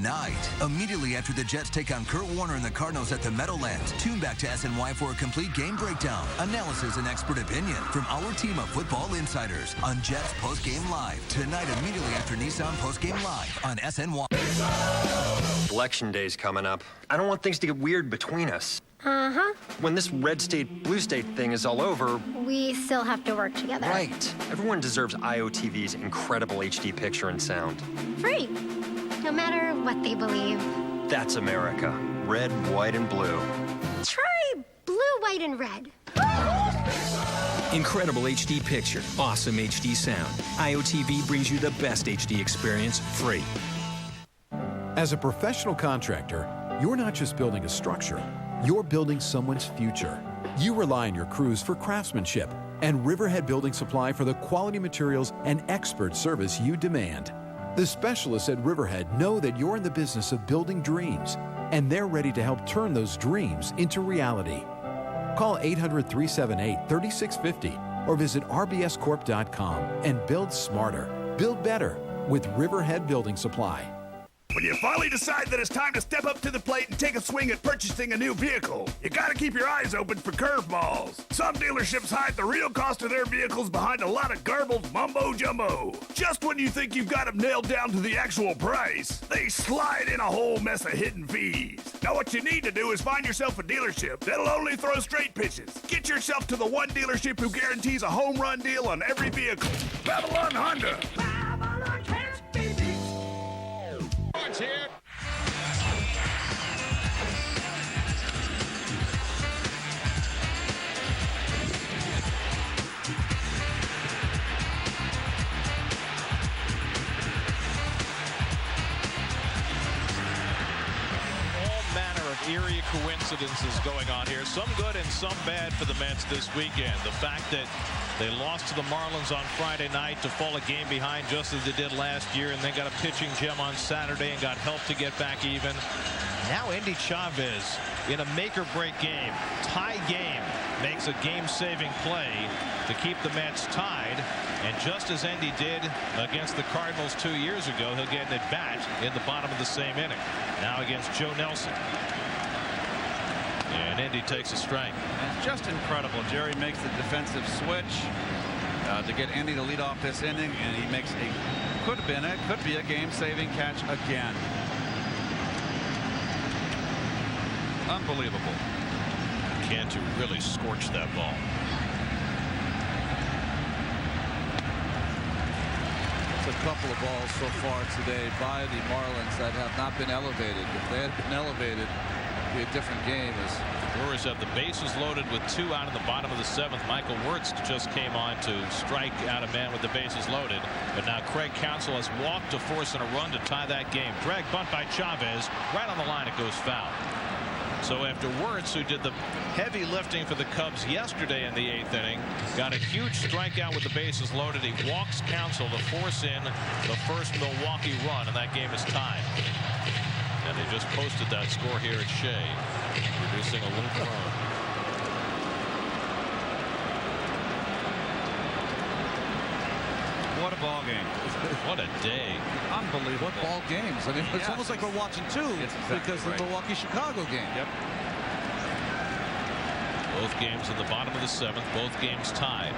tonight. Immediately after the Jets take on Kurt Warner and the Cardinals at the Meadowlands, tune back to SNY for a complete game breakdown, analysis, and expert opinion from our team of football insiders on Jets Postgame Live. Tonight, immediately after Nissan Postgame Live on SNY. Election day's coming up. I don't want things to get weird between us. Uh-huh. When this red state, blue state thing is all over... We still have to work together. Right. Everyone deserves IOTV's incredible HD picture and sound. Free. No matter what they believe. That's America. Red, white, and blue. Try blue, white, and red. Incredible HD picture, awesome HD sound. IOTV brings you the best HD experience free. As a professional contractor, you're not just building a structure, you're building someone's future. You rely on your crews for craftsmanship and Riverhead Building Supply for the quality materials and expert service you demand. The specialists at Riverhead know that you're in the business of building dreams, and they're ready to help turn those dreams into reality. Call 800-378-3650 or visit rbscorp.com and build smarter, build better with Riverhead Building Supply. When you finally decide that it's time to step up to the plate and take a swing at purchasing a new vehicle, you gotta keep your eyes open for curveballs. Some dealerships hide the real cost of their vehicles behind a lot of garbled mumbo-jumbo. Just when you think you've got them nailed down to the actual price, they slide in a whole mess of hidden fees. Now what you need to do is find yourself a dealership that'll only throw straight pitches. Get yourself to the one dealership who guarantees a home run deal on every vehicle. Babylon Honda. Babylon can't be beat. Here. Eerie coincidences going on here, some good and some bad for the Mets this weekend. The fact that they lost to the Marlins on Friday night to fall a game behind just as they did last year, and then got a pitching gem on Saturday and got help to get back even. Now Endy Chavez in a make-or-break game, tie game, makes a game-saving play to keep the Mets tied. And just as Endy did against the Cardinals 2 years ago, he'll get an at-bat in the bottom of the same inning. Now against Joe Nelson. And Endy takes a strike. It's just incredible. Jerry makes the defensive switch to get Endy to lead off this inning, and he makes could be a game-saving catch again. Unbelievable. Cantu really scorched that ball. It's a couple of balls so far today by the Marlins that have not been elevated. If they had been elevated, it'd be a different game. Brewers have the bases loaded with 2 out in the bottom of the 7th. Michael Wirtz just came on to strike out a man with the bases loaded. But now Craig Counsell has walked to force in a run to tie that game. Drag bunt by Chavez. Right on the line, it goes foul. So after Wirtz, who did the heavy lifting for the Cubs yesterday in the 8th inning, got a huge strikeout with the bases loaded. He walks Counsell to force in the first Milwaukee run, and that game is tied. And they just posted that score here at Shea, producing a little run. What a ball game. What a day. Unbelievable. What ball games. I mean, it's almost like we're watching two because of the Milwaukee-Chicago game. Yep. Both games in the bottom of the 7th. Both games tied.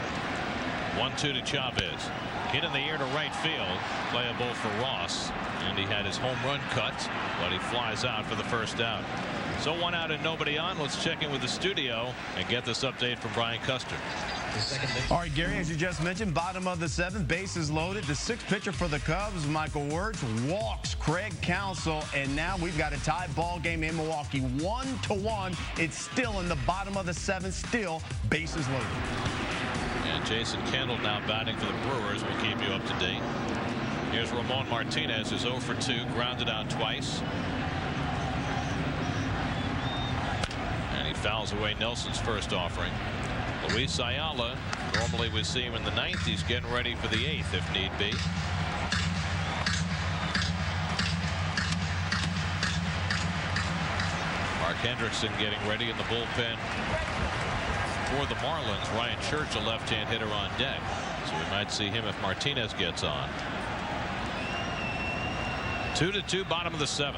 1-2 to Chavez. Hit in the air to right field. Playable for Ross. And he had his home run cut, but he flies out for the first out. So 1 out and nobody on. Let's check in with the studio and get this update from Brian Custer. All right, Gary, as you just mentioned, bottom of the 7th, bases loaded. The 6th pitcher for the Cubs, Michael Wirtz, walks Craig Counsell, and now we've got a tie ball game in Milwaukee, 1-1. It's still in the bottom of the 7th, still bases loaded. And Jason Kendall now batting for the Brewers. We'll keep you up to date. Here's Ramon Martinez, who's 0 for 2, grounded out twice. And he fouls away Nelson's first offering. Luis Ayala, normally we see him in the 9th. He's getting ready for the 8th if need be. Mark Hendrickson getting ready in the bullpen for the Marlins. Ryan Church, a left-hand hitter, on deck. So we might see him if Martinez gets on. 2-2, bottom of the 7th.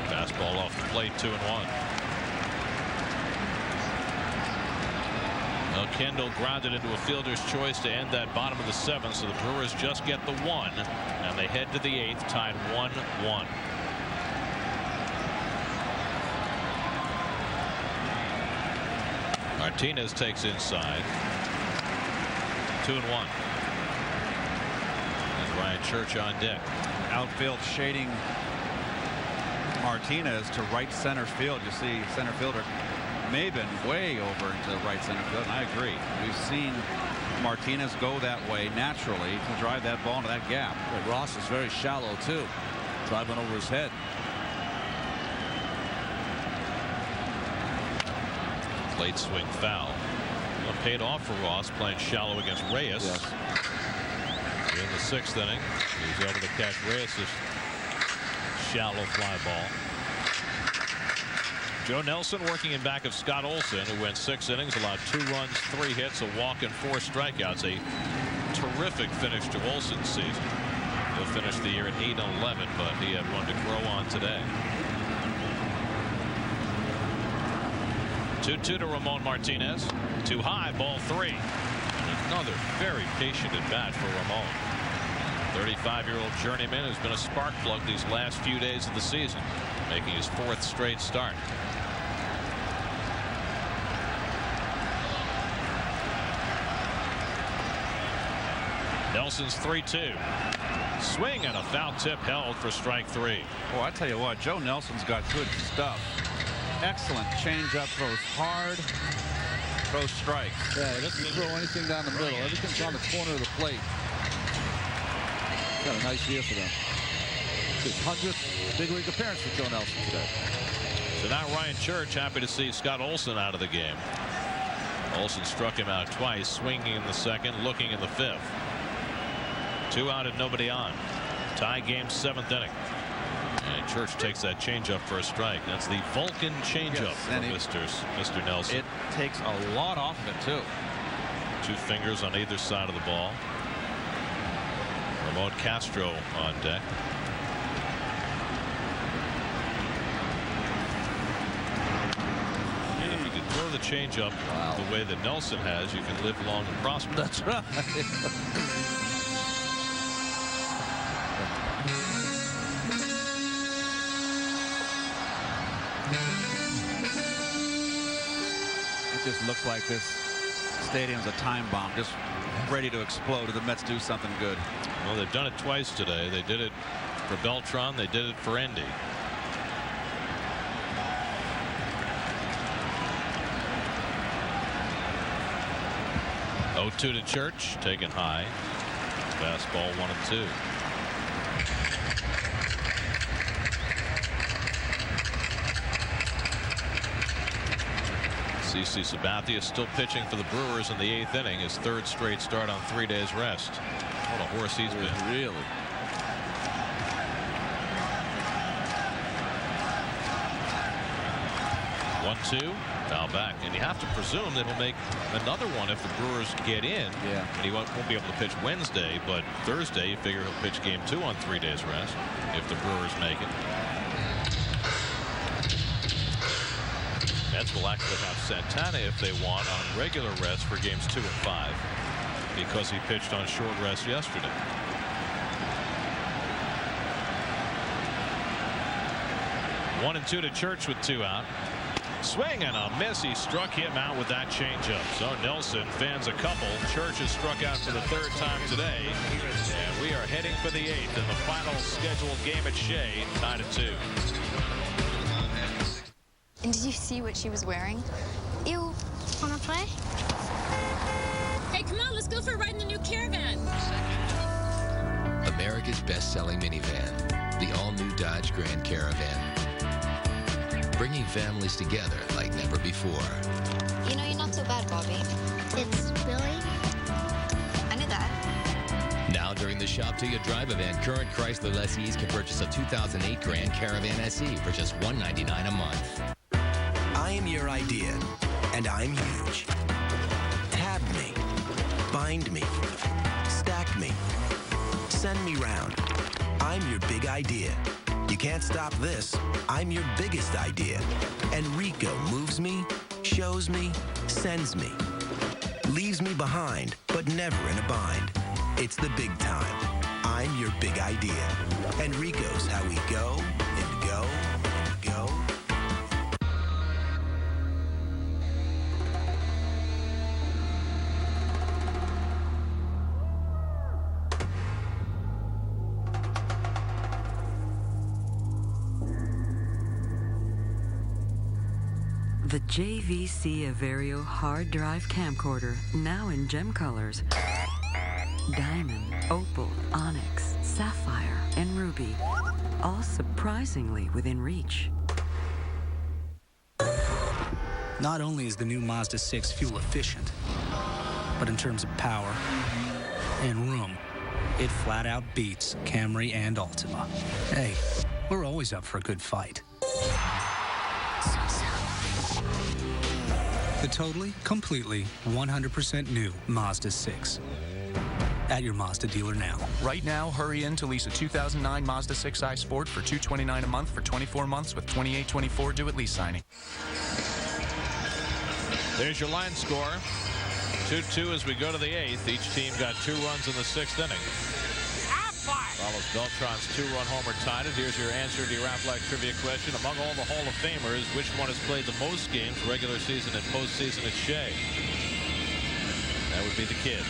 Fastball off the plate, 2-1. Well, Kendall grounded into a fielder's choice to end that bottom of the 7th, so the Brewers just get the 1, and they head to the 8th, tied 1-1. Martinez takes inside. 2-1. There's Ryan Church on deck. Outfield shading Martinez to right center field. You see center fielder may have been way over into right center field, and I agree. We've seen Martinez go that way naturally to drive that ball into that gap. But Ross is very shallow too, driving over his head. Late swing foul. Well, paid off for Ross playing shallow against Reyes. Yes. In the 6th inning, he's able to catch Reyes' shallow fly ball. Joe Nelson working in back of Scott Olson, who went 6 innings, allowed 2 runs, 3 hits, a walk, and 4 strikeouts. A terrific finish to Olson's season. He'll finish the year at 8-11, but he had one to grow on today. 2-2 to Ramon Martinez. Too high, ball 3. And another very patient at bat for Ramon. 35-year-old journeyman who's been a spark plug these last few days of the season, making his 4th straight start. Nelson's 3-2. Swing and a foul tip held for strike 3. Oh, I tell you what, Joe Nelson's got good stuff. Excellent changeup, throws hard, throws strikes. Yeah, he doesn't throw anything down the middle. Everything's on the corner of the plate. Got a nice year for them. His 100th big league appearance for Joe Nelson today. So now Ryan Church happy to see Scott Olson out of the game. Olson struck him out twice, swinging in the 2nd, looking in the 5th. 2 out and nobody on. Tie game, 7th inning. And Church takes that changeup for a strike. That's the Vulcan changeup for Mr. Nelson. It takes a lot off of it, too. 2 fingers on either side of the ball. Ramon Castro on deck. And if you can throw the changeup the way that Nelson has, you can live long and prosper. That's right. It just looks like this stadium's a time bomb, just ready to explode if the Mets do something good. Well, they've done it twice today. They did it for Beltran. They did it for Endy. Oh, 2 to Church, taken high. Fastball 1-2. CC Sabathia still pitching for the Brewers in the 8th inning, his 3rd straight start on 3 days rest. What a horse he's been. Really. One-two, foul back, and you have to presume that he'll make another one if the Brewers get in. Yeah. And he won't be able to pitch Wednesday, but Thursday you figure he'll pitch game 2 on 3 days rest if the Brewers make it. Mets will actually have Santana if they want on regular rest for games 2 and 5 because he pitched on short rest yesterday. One and 2 to Church with 2 out. Swing and a miss. He struck him out with that changeup. So Nelson fans a couple. Church has struck out for the 3rd time today. And we are heading for the 8th in the final scheduled game at Shea, tied at 2. And did you see what she was wearing? You wanna play? Hey, come on, let's go for a ride in the new Caravan. America's best-selling minivan, the all-new Dodge Grand Caravan. Bringing families together like never before. You know, you're not so bad, Bobby. It's Billy. I knew that. Now during the Shop Till You Drive event, current Chrysler lessees can purchase a 2008 Grand Caravan SE for just $199 a month. I am your idea, and I'm huge. Tab me. Bind me. Stack me. Send me round. I'm your big idea. You can't stop this. I'm your biggest idea. And Rico moves me, shows me, sends me. Leaves me behind, but never in a bind. It's the big time. I'm your big idea. And Rico's how we go and go and go. The JVC Averio hard drive camcorder, now in gem colors. Diamond, opal, onyx, sapphire, and ruby, all surprisingly within reach. Not only is the new Mazda 6 fuel efficient, but in terms of power and room, it flat out beats Camry and Altima. Hey, we're always up for a good fight. The totally, completely, 100% new Mazda 6. At your Mazda dealer now. Right now, hurry in to lease a 2009 Mazda 6i Sport for $229 a month for 24 months with $28.24 due at lease signing. There's your line score. 2-2 as we go to the 8th. Each team got 2 runs in the 6th inning. Follows Beltran's 2-run homer tied it. Here's your answer to your Aflac trivia question. Among all the Hall of Famers, which one has played the most games, regular season and postseason at Shea? That would be the kid.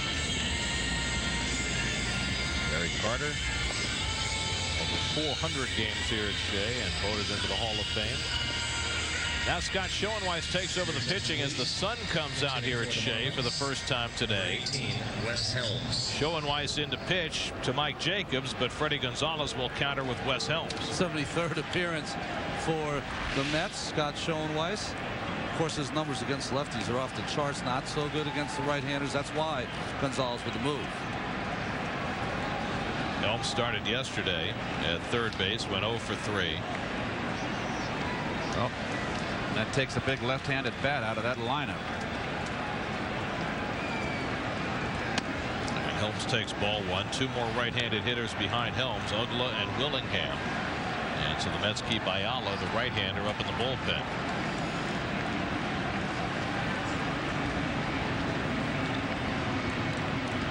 Barry Carter, over 400 games here at Shea and voted into the Hall of Fame. Now Scott Schoenweiss takes over the pitching as the sun comes out here at Shea for the first time today. Schoenweiss in to pitch to Mike Jacobs, but Freddie Gonzalez will counter with Wes Helms. 73rd appearance for the Mets, Scott Schoenweiss. Of course, his numbers against lefties are off the charts, not so good against the right-handers. That's why Gonzalez with the move. Helms started yesterday at third base, went 0 for 3. Oh, that takes a big left-handed bat out of that lineup. And Helms takes ball 1. 2 more right-handed hitters behind Helms, Ugla and Willingham. And so the Mets keep Ayala, the right-hander, up in the bullpen.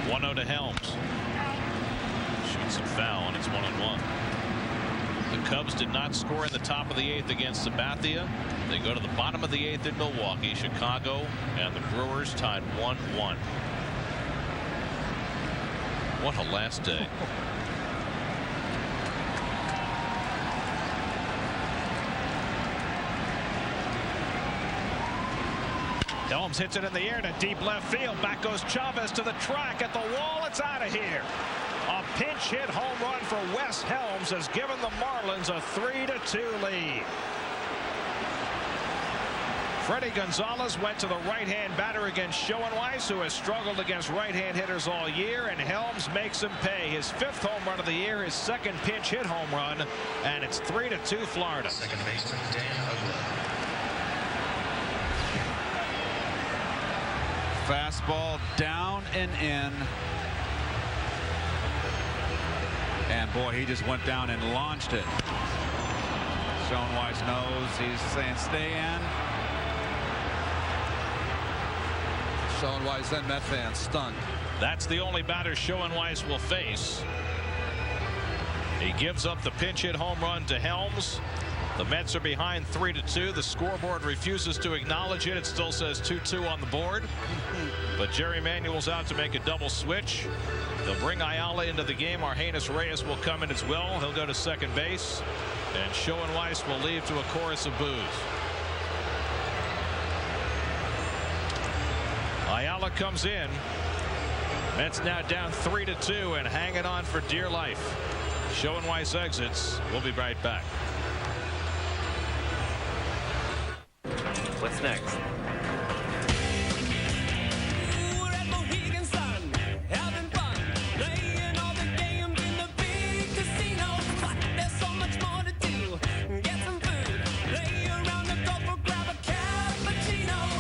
One-0 to Helms. Shoots a foul, and it's 1-1. The Cubs did not score in the top of the 8th against Sabathia. They go to the bottom of the 8th in Milwaukee. Chicago and the Brewers tied 1-1. What a last day. Helms hits it in the air to deep left field. Back goes Chavez to the track at the wall. It's out of here. A pinch hit home run for Wes Helms has given the Marlins a 3-2 lead. Freddie Gonzalez went to the right-hand batter against Schoenweiss, who has struggled against right-hand hitters all year, and Helms makes him pay. His 5th home run of the year, his 2nd pinch hit home run, and it's 3-2 Florida. Second baseman Dan Ugla. Fastball down and in. And boy, he just went down and launched it. Schoenweiss knows. He's saying stay in. Schoenweiss and Met fans stunned. That's the only batter Schoenweiss will face. He gives up the pinch hit home run to Helms. The Mets are behind 3-2. The scoreboard refuses to acknowledge it. It still says 2-2 on the board. But Jerry Manuel's out to make a double switch. They'll bring Ayala into the game. Argenis Reyes will come in as well. He'll go to second base. And Schoenweiss will leave to a chorus of boos. Ayala comes in. Mets now down 3-2 and hanging on for dear life. Schoenweiss exits. We'll be right back. What's next?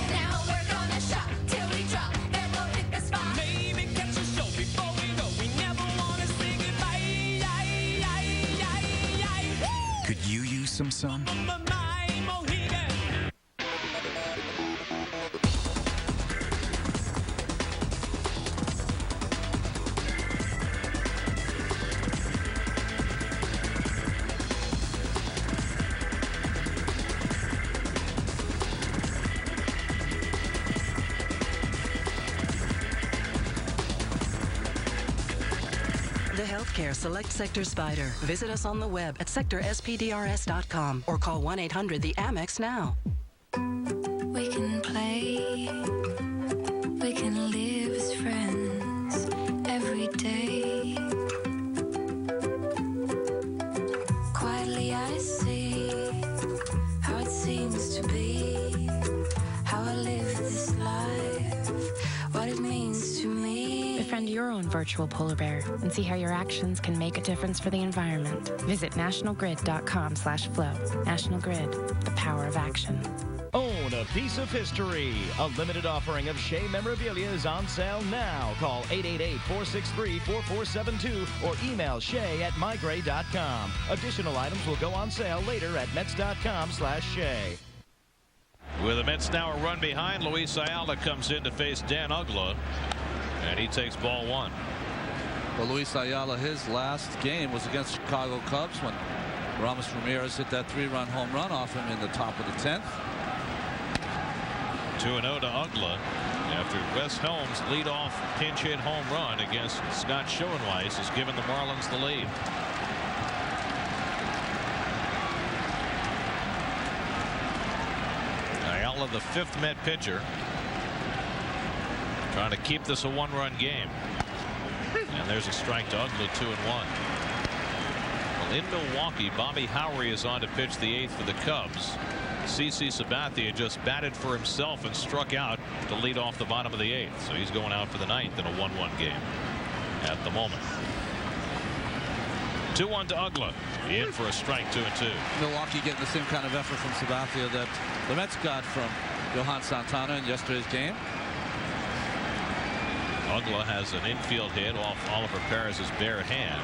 Now we're gonna shop till we drop, then we'll hit the spot. Maybe some sun? The Healthcare Select Sector Spider. Visit us on the web at sectorspdrs.com or call 1-800-THE-AMEX now. We can play, we can live as friends every day. Quietly I see how it seems to be, how I live this life, what it means to me. Befriend your own virtual polar bear and see how your actions can make a difference for the environment. Visit nationalgrid.com/flow. National Grid, the power of action. Own a piece of history. A limited offering of Shea memorabilia is on sale now. Call 888-463-4472 or email Shea@mygray.com. Additional items will go on sale later at Mets.com/Shea. With the Mets now a run behind, Luis Ayala comes in to face Dan Uggla. And he takes ball one. Well, Luis Ayala, his last game was against Chicago Cubs when Ramos Ramirez hit that 3-run home run off him in the top of the 10th. 2-0 to Uggla after Wes Helms' leadoff pinch hit home run against Scott Schoenweiss has given the Marlins the lead. Ayala, the 5th Met pitcher, trying to keep this a 1-run game. And there's a strike to Uggla, 2-1. Well, in Milwaukee, Bobby Howry is on to pitch the 8th for the Cubs. CC Sabathia just batted for himself and struck out to lead off the bottom of the 8th. So he's going out for the 9th in a 1-1 game at the moment. 2-1 to Uggla. In for a strike, 2-2. Milwaukee getting the same kind of effort from Sabathia that the Mets got from Johan Santana in yesterday's game. Uggla has an infield hit off Oliver Perez's bare hand.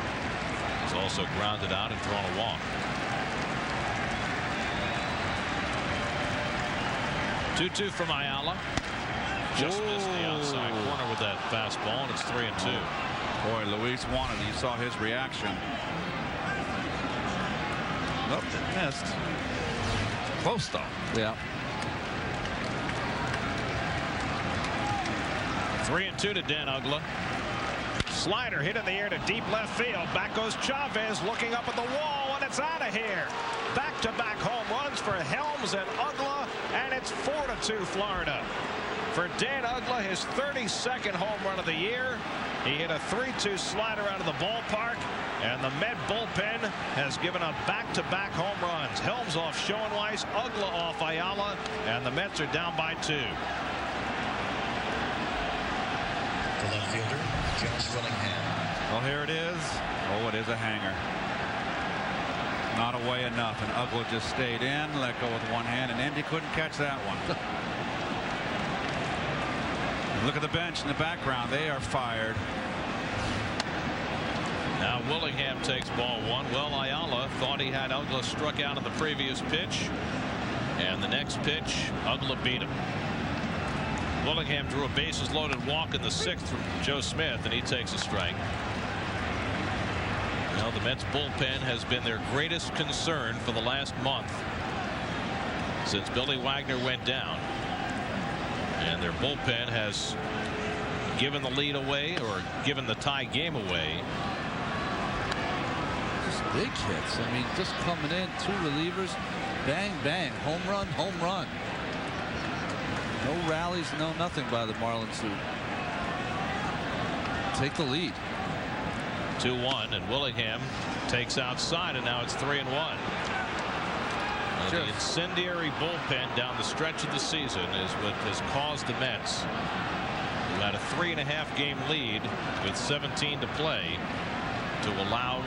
He's also grounded out and drawn a walk. 2-2 from Ayala. Just missed the outside corner with that fastball, and it's 3-2. Boy, Luis wanted. You saw his reaction. Nope, it missed. Close though. Yeah. 3-2 to Dan Uggla. Slider hit in the air to deep left field. Back goes Chavez looking up at the wall, and it's out of here. Back-to-back home runs for Helms and Uggla, and it's 4-2 Florida. For Dan Uggla, his 32nd home run of the year. He hit a 3-2 slider out of the ballpark, and the Met bullpen has given up back-to-back home runs. Helms off Schoenweiss, Uggla off Ayala, and the Mets are down by 2. The left fielder, Josh Willingham. Well, here it is. Oh, it is a hanger. Not away enough, and Uggla just stayed in, let go with one hand, and Indy couldn't catch that one. Look at the bench in the background. They are fired. Now Willingham takes ball one. Well, Ayala thought he had Uggla struck out on the previous pitch, and the next pitch, Uggla beat him. Willingham drew a bases loaded walk in the 6th from Joe Smith, and he takes a strike. Well, the Mets bullpen has been their greatest concern for the last month since Billy Wagner went down. And their bullpen has given the lead away or given the tie game away. Just big hits. I mean, just coming in, 2 relievers, bang, bang, home run, home run. No rallies, no nothing by the Marlins who take the lead. 2-1, and Willingham takes outside, and now it's 3-1. The incendiary bullpen down the stretch of the season is what has caused the Mets, who had a 3.5 game lead with 17 to play, to allow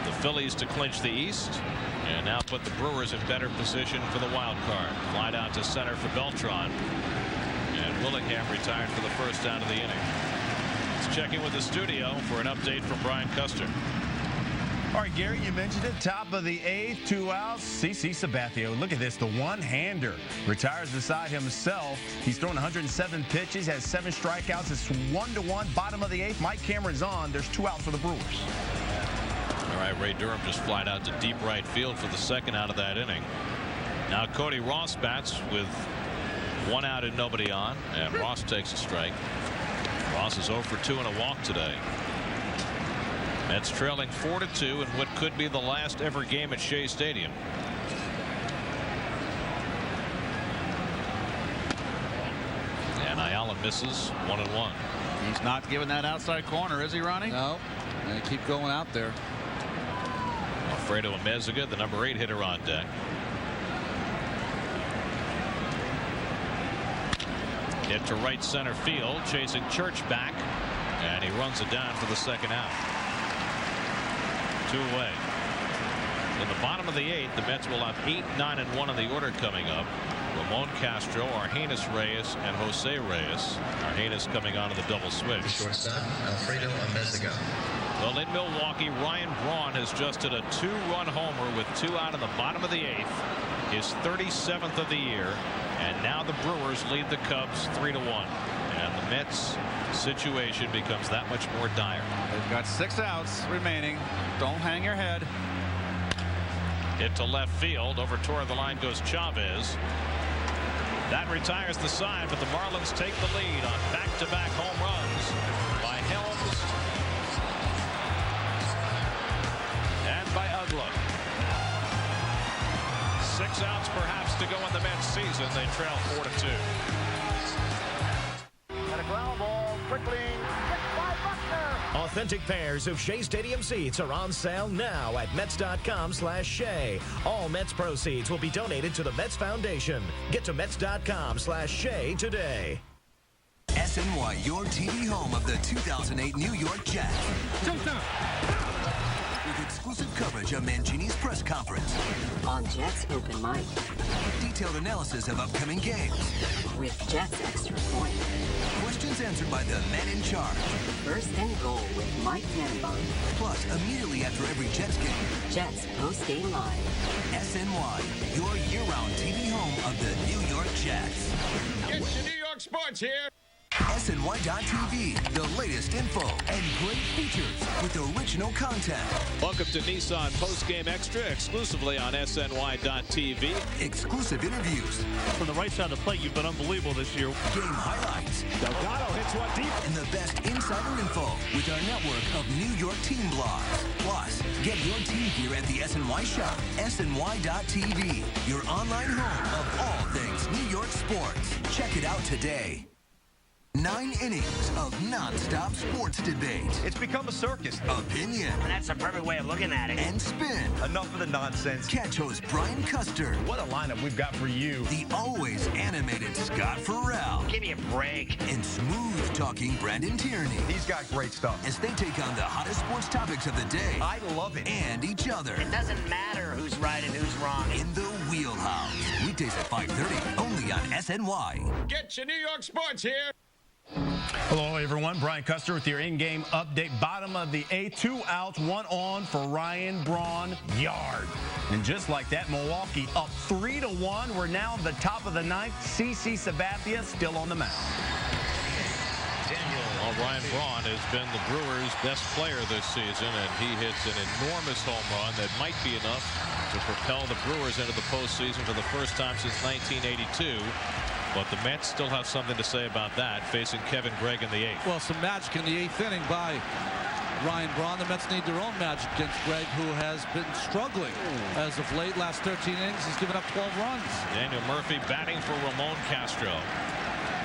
the Phillies to clinch the East and now put the Brewers in better position for the wild card. Fly down to center for Beltran, and Willingham retired for the first out of the inning. Let's check in with the studio for an update from Brian Custer. All right, Gary, you mentioned it. Top of the 8th, 2 outs. CC Sabathia. Look at this. The one-hander retires beside himself. He's thrown 107 pitches, has 7 strikeouts. It's 1-1. Bottom of the 8th. Mike Cameron's on. There's 2 outs for the Brewers. All right, Ray Durham just flied out to deep right field for the second out of that inning. Now Cody Ross bats with 1 out and nobody on, and Ross takes a strike. Ross is 0 for 2 and a walk today. Mets trailing 4-2 in what could be the last ever game at Shea Stadium. And Ayala misses 1-1. He's not giving that outside corner, is he, Ronnie? No. They keep going out there. Alfredo Amezaga, the number 8 hitter, on deck. Hit to right center field, chasing Church back, and he runs it down for the second out. 2 away. In the bottom of the 8th, the Mets will have 8, 9, and 1 in the order coming up. Ramon Castro, Argenis Reyes, and Jose Reyes. Argenis coming on to the double switch. Shortstop, Alfredo Amezaga. Well, in Milwaukee, Ryan Braun has just hit a 2-run homer with 2 out in the bottom of the 8th. His 37th of the year. And now the Brewers lead the Cubs 3-1. And the Mets situation becomes that much more dire. They've got 6 outs remaining. Don't hang your head. Hit to left field. Over toward the line goes Chavez. That retires the side, but the Marlins take the lead on back-to-back home runs by Helms and by Ugla. 6 outs perhaps to go in the Mets season. They trail 4-2. And a ground ball quickly. Authentic pairs of Shea Stadium seats are on sale now at Mets.com/Shea. All Mets proceeds will be donated to the Mets Foundation. Get to Mets.com/Shea today. SNY, your TV home of the 2008 New York Jets. With exclusive coverage of Mangini's press conference. On Jets Open Mic. Detailed analysis of upcoming games. With Jets Extra Point. Questions answered by the men in charge. First and Goal with Mike Tannenbaum. Plus, immediately after every Jets game. Jets Post-Game Live. SNY, your year-round TV home of the New York Jets. Get your New York sports here. SNY.TV, the latest info and great features with original content. Welcome to Nissan Post-Game Extra, exclusively on SNY.TV. Exclusive interviews. From the right side of the plate, you've been unbelievable this year. Game highlights. Delgado hits one deep. And the best insider info with our network of New York team blogs. Plus, get your team gear at the SNY shop. SNY.TV, your online home of all things New York sports. Check it out today. 9 innings of non-stop sports debate. It's become a circus. Opinion. That's a perfect way of looking at it. And spin. Enough of the nonsense. Catch host Brian Custer. What a lineup we've got for you. The always animated Scott Farrell. Give me a break. And smooth-talking Brandon Tierney. He's got great stuff. As they take on the hottest sports topics of the day. I love it. And each other. It doesn't matter who's right and who's wrong. In the Wheelhouse. Weekdays at 5:30, only on SNY. Get your New York sports here. Hello, everyone. Brian Custer with your in-game update. Bottom of the 8th, 2 outs, 1 on for Ryan Braun. Yard. And just like that, Milwaukee up 3-1. We're now at the top of the 9th. CC Sabathia still on the mound. Well, Ryan Braun has been the Brewers' best player this season, and he hits an enormous home run that might be enough to propel the Brewers into the postseason for the first time since 1982. But the Mets still have something to say about that, facing Kevin Gregg in the 8th. Well, some magic in the 8th inning by Ryan Braun. The Mets need their own magic against Gregg, who has been struggling as of late. Last 13 innings, he's given up 12 runs. Daniel Murphy batting for Ramon Castro.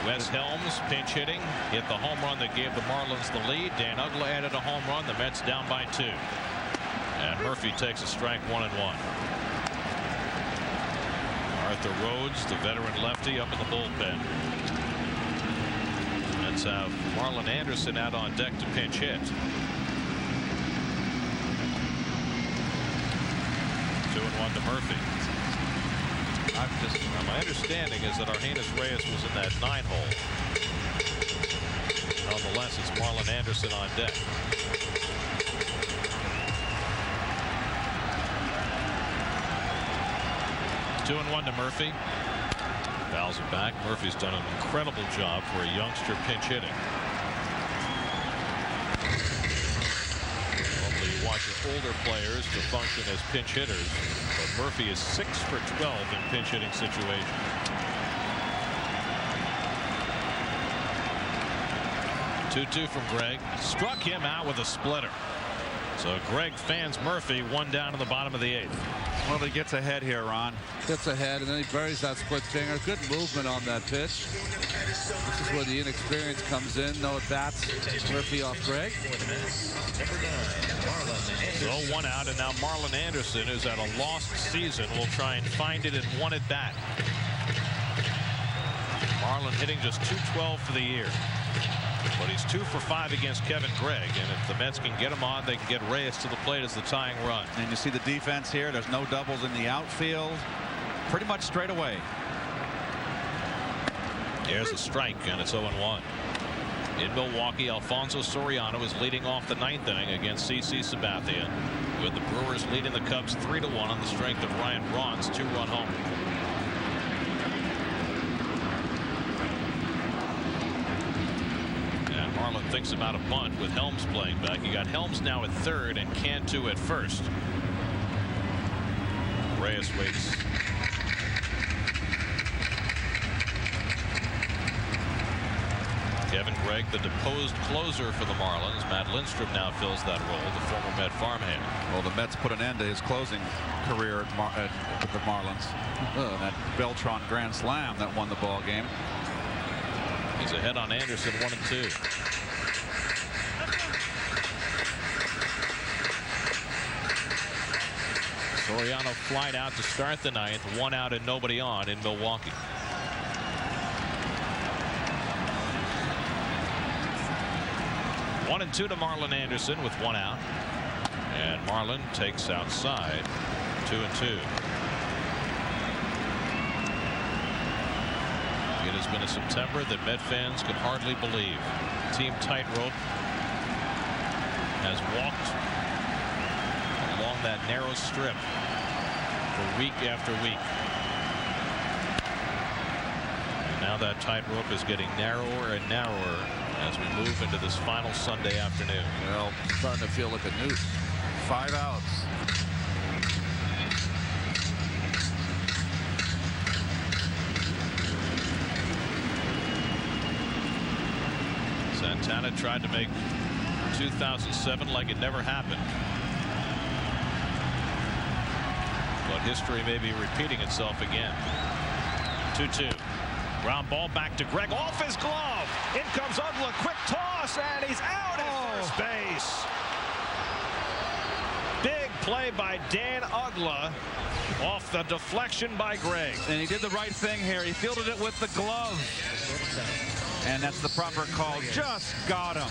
Wes Helms pinch hitting, hit the home run that gave the Marlins the lead. Dan Ugla added a home run. The Mets down by 2. And Murphy takes a strike, 1-1. Arthur Rhodes, the veteran lefty, up in the bullpen. Let's have Marlon Anderson out on deck to pinch hit. 2-1 to Murphy. My understanding is that Argenis Reyes was in that 9 hole. Nonetheless, it's Marlon Anderson on deck. 2-1 to Murphy. Fouls it back. Murphy's done an incredible job for a youngster pinch hitting. Normally you watch older players to function as pinch hitters, but Murphy is 6 for 12 in pinch hitting situations. 2-2 from Greg. Struck him out with a splitter. So Greg fans Murphy, 1 down in the bottom of the 8th. Well, he gets ahead here, Ron. Gets ahead, and then he buries that split finger. Good movement on that pitch. This is where the inexperience comes in. No at-bats. Murphy off Greg. So 1 out, and now Marlon Anderson, who's at a lost season, will try and find it in 1 at-bat. Marlon hitting just .212 for the year. But he's 2 for 5 against Kevin Gregg, and if the Mets can get him on, they can get Reyes to the plate as the tying run. And you see the defense here. There's no doubles in the outfield. Pretty much straight away. There's a strike, and it's 0-1. In Milwaukee, Alfonso Soriano is leading off the 9th inning against CC Sabathia, with the Brewers leading the Cubs 3-1 on the strength of Ryan Braun's 2-run homer. Marlon thinks about a bunt with Helms playing back. You got Helms now at 3rd and Cantu at 1st. Reyes waits. Kevin Gregg, the deposed closer for the Marlins. Matt Lindstrom now fills that role, the former Met farmhand. Well, the Mets put an end to his closing career with the Marlins. That Beltran grand slam that won the ball game. He's ahead on Anderson, 1-2. Soriano flied out to start the 9th, 1 out and nobody on in Milwaukee. One and 2 to Marlon Anderson with 1 out, and Marlon takes outside. 2-2. It has been a September that Met fans can hardly believe. Team tightrope has walked along that narrow strip for week after week. And now that tightrope is getting narrower and narrower as we move into this final Sunday afternoon. Well, starting to feel like a noose. 5 outs. Santana tried to make 2007 like it never happened. But history may be repeating itself again. 2-2. Ground ball back to Gregg. Off his glove. In comes Uggla. Quick toss, and he's out at first base. Big play by Dan Uggla off the deflection by Gregg. And he did the right thing here. He fielded it with the glove. And that's the proper call. Just got him.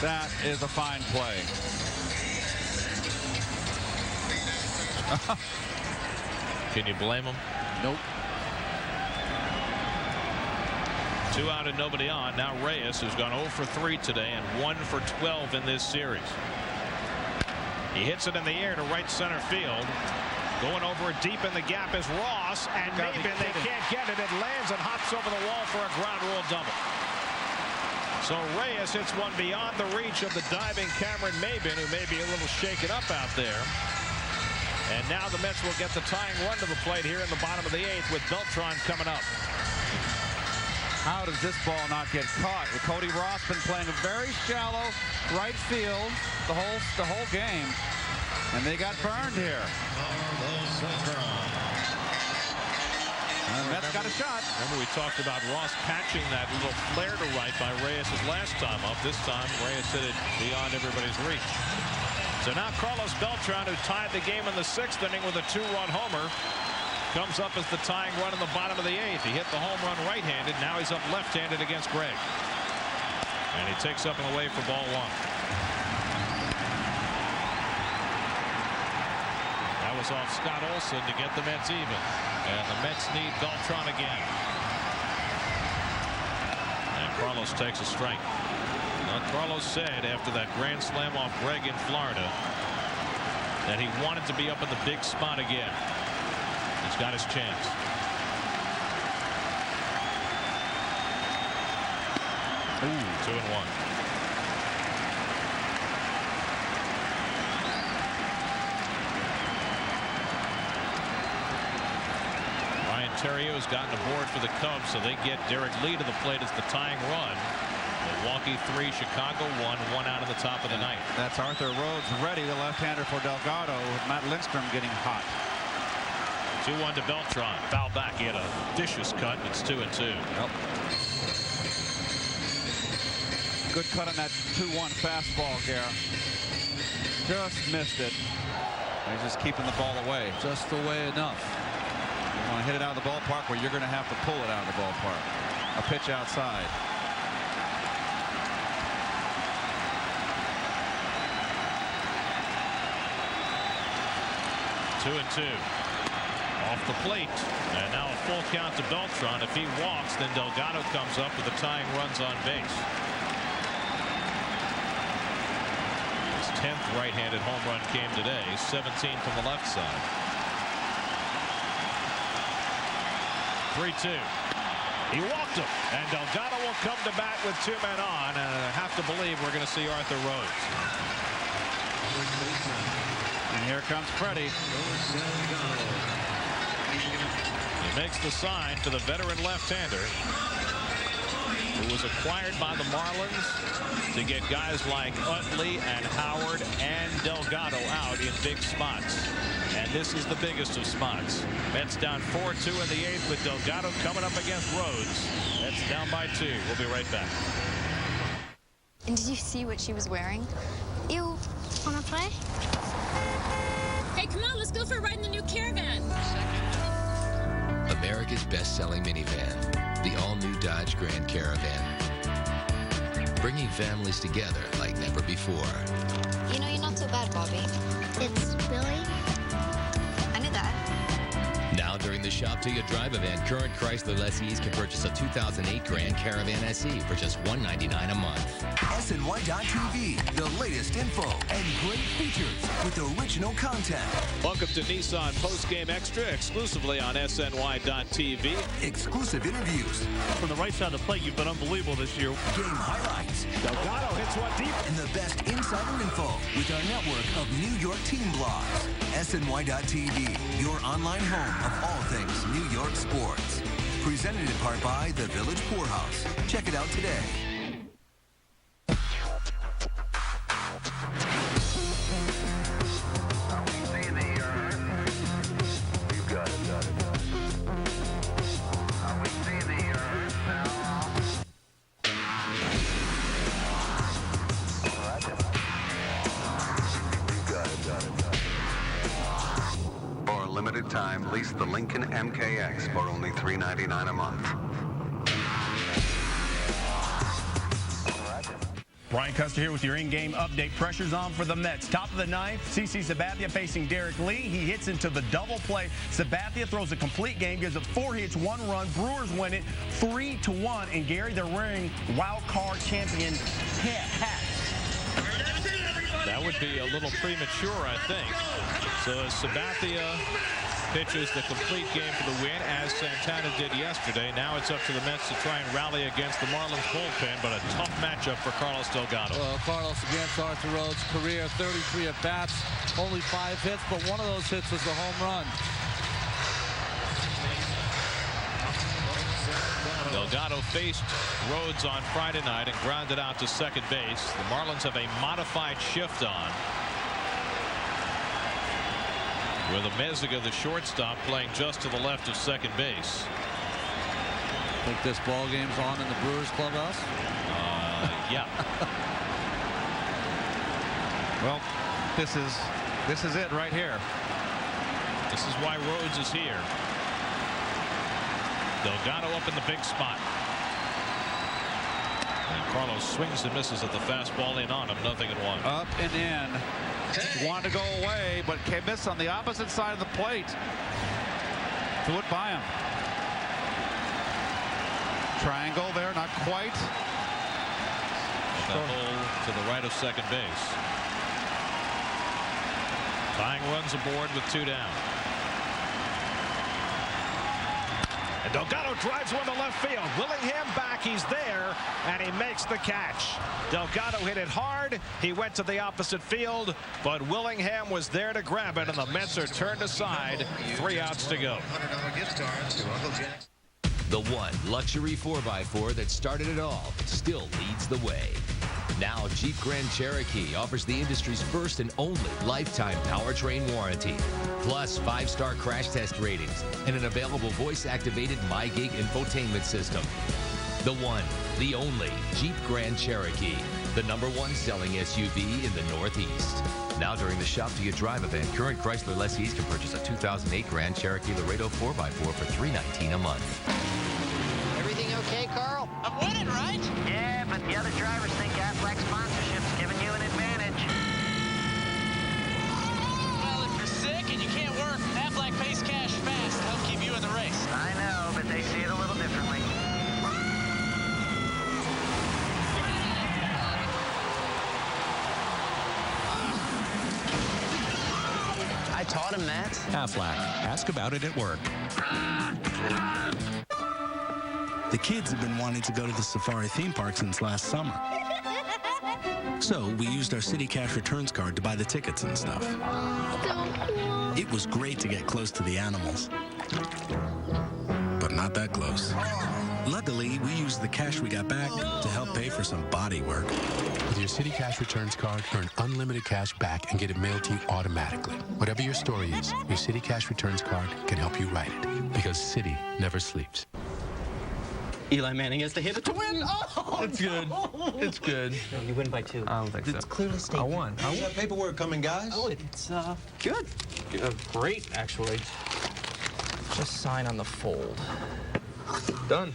That is a fine play. Can you blame him? Nope. 2 out and nobody on. Now Reyes, who's gone 0 for 3 today and 1 for 12 in this series. He hits it in the air to right center field. Going over it deep in the gap is Ross, and Maben, they can't get it. It lands and hops over the wall for a ground rule double. So Reyes hits one beyond the reach of the diving Cameron Maben, who may be a little shaken up out there. And now the Mets will get the tying run to the plate here in the bottom of the 8th with Beltran coming up. How does this ball not get caught? With Cody Ross been playing a very shallow right field the whole game, and they got burned here. And the Mets got a shot. Remember we talked about Ross catching that little flare to right by Reyes' last time up. This time Reyes hit it beyond everybody's reach. So now Carlos Beltran, who tied the game in the 6th inning with a 2-run homer, comes up as the tying run in the bottom of the 8th. He hit the home run right-handed. Now he's up left-handed against Gregg. And he takes up and away for ball 1. That was off Scott Olson to get the Mets even. And the Mets need Beltran again. And Carlos takes a strike. Now Carlos said after that grand slam off Gregg in Florida that he wanted to be up in the big spot again. He's got his chance. Ooh, 2-1. Ontario has gotten aboard for the Cubs, so they get Derek Lee to the plate as the tying run. Milwaukee 3, Chicago 1, 1 out of the top of the ninth. That's Arthur Rhodes ready, the left-hander for Delgado, with Matt Lindstrom getting hot. 2-1 to Beltran. Foul back. He had a vicious cut. It's 2-2. Yep. Good cut on that 2-1 fastball, Gare. Just missed it. He's just keeping the ball away. Just away enough. You want to hit it out of the ballpark where you're going to have to pull it out of the ballpark. A pitch outside. Two and two. Off the plate. And now a full count to Beltran. If he walks, then Delgado comes up with the tying runs on base. His 10th right-handed home run came today. 17 from the left side. 3-2. He walked him, and Delgado will come to bat with 2 men on, and I have to believe we're going to see Arthur Rhodes. And here comes Freddie. He makes the sign to the veteran left-hander who was acquired by the Marlins to get guys like Utley and Howard and Delgado out in big spots. And this is the biggest of spots. Mets down 4-2 in the 8th with Delgado coming up against Rhodes. Mets down by 2. We'll be right back. And did you see what she was wearing? Ew. Wanna play? Hey, come on, let's go for a ride in the new Caravan. America's best-selling minivan, the all-new Dodge Grand Caravan. Bringing families together like never before. You know, you're not so bad, Bobby. It's Billy. I knew that. Now during the Shop Till You Drive event, current Chrysler lessees can purchase a 2008 Grand Caravan SE for just $199 a month. SNY.TV, the latest info and great features with original content. Welcome to Nissan Post-Game Extra, exclusively on SNY.TV. Exclusive interviews. From the right side of the plate, you've been unbelievable this year. Game highlights. Delgado hits one deep. And the best insider info with our network of New York team blogs. SNY.TV, your online home of all things New York sports. Presented in part by the Village Poorhouse. Check it out today. Time, lease the Lincoln MKX for only $399 a month. Brian Custer here with your in-game update. Pressure's on for the Mets. Top of the ninth, CC Sabathia facing Derek Lee. He hits into the double play. Sabathia throws a complete game, gives up 4 hits, 1 run. Brewers win it 3-1. And Gary, they're wearing wild card champion hats. That would be a little premature, I think. So as Sabathia pitches the complete game for the win, as Santana did yesterday. Now it's up to the Mets to try and rally against the Marlins bullpen, but a tough matchup for Carlos Delgado. Well, Carlos against Arthur Rhodes' career, 33 at-bats, only 5 hits, but one of those hits was the home run. Delgado faced Rhodes on Friday night and grounded out to second base. The Marlins have a modified shift on, with Amezaga, the shortstop, playing just to the left of second base. Think this ball game's on in the Brewers clubhouse? Yeah. Well, this is it right here. This is why Rhodes is here. Delgado up in the big spot. And Carlos swings and misses at the fastball in on him. 0-1. Up and in. Wanted to go away, but came miss on the opposite side of the plate. Threw it by him. Triangle there, not quite. The hole to the right of second base. Tying runs aboard with 2 down. And Delgado drives one to left field. Willingham back. He's there, and he makes the catch. Delgado hit it hard. He went to the opposite field, but Willingham was there to grab it, and the Mets are turned aside. 3 outs to go. $100 gift card to Uncle Jack's. The one luxury 4x4 that started it all still leads the way. Now, Jeep Grand Cherokee offers the industry's first and only lifetime powertrain warranty, plus 5-star crash test ratings and an available voice-activated MyGig infotainment system. The one, the only Jeep Grand Cherokee, the #1 selling SUV in the Northeast. Now during the Shop Do You Drive event, current Chrysler lessees can purchase a 2008 Grand Cherokee Laredo 4x4 for $319 a month. Everything okay, Carl? I'm winning, right? Yeah, but the other drivers think Aflac sponsorship's giving you an advantage. Well, if you're sick and you can't work, Aflac pays cash fast to help keep you in the race. I know, but they see it a little differently. I taught him that. Aflac. Ask about it at work. The kids have been wanting to go to the safari theme park since last summer. So we used our City Cash Returns card to buy the tickets and stuff. It was great to get close to the animals, but not that close. Luckily, we used the cash we got back to help pay for some body work. With your City Cash Returns card, earn unlimited cash back and get it mailed to you automatically. Whatever your story is, your City Cash Returns card can help you write it, because City never sleeps. Eli Manning has to hit it to win. Oh, it's good. It's good. No, you win by 2. I don't think so. It's clearly stated. I won. How's that paperwork coming, guys? Oh, it's good. Great, actually. Just sign on the fold. Done.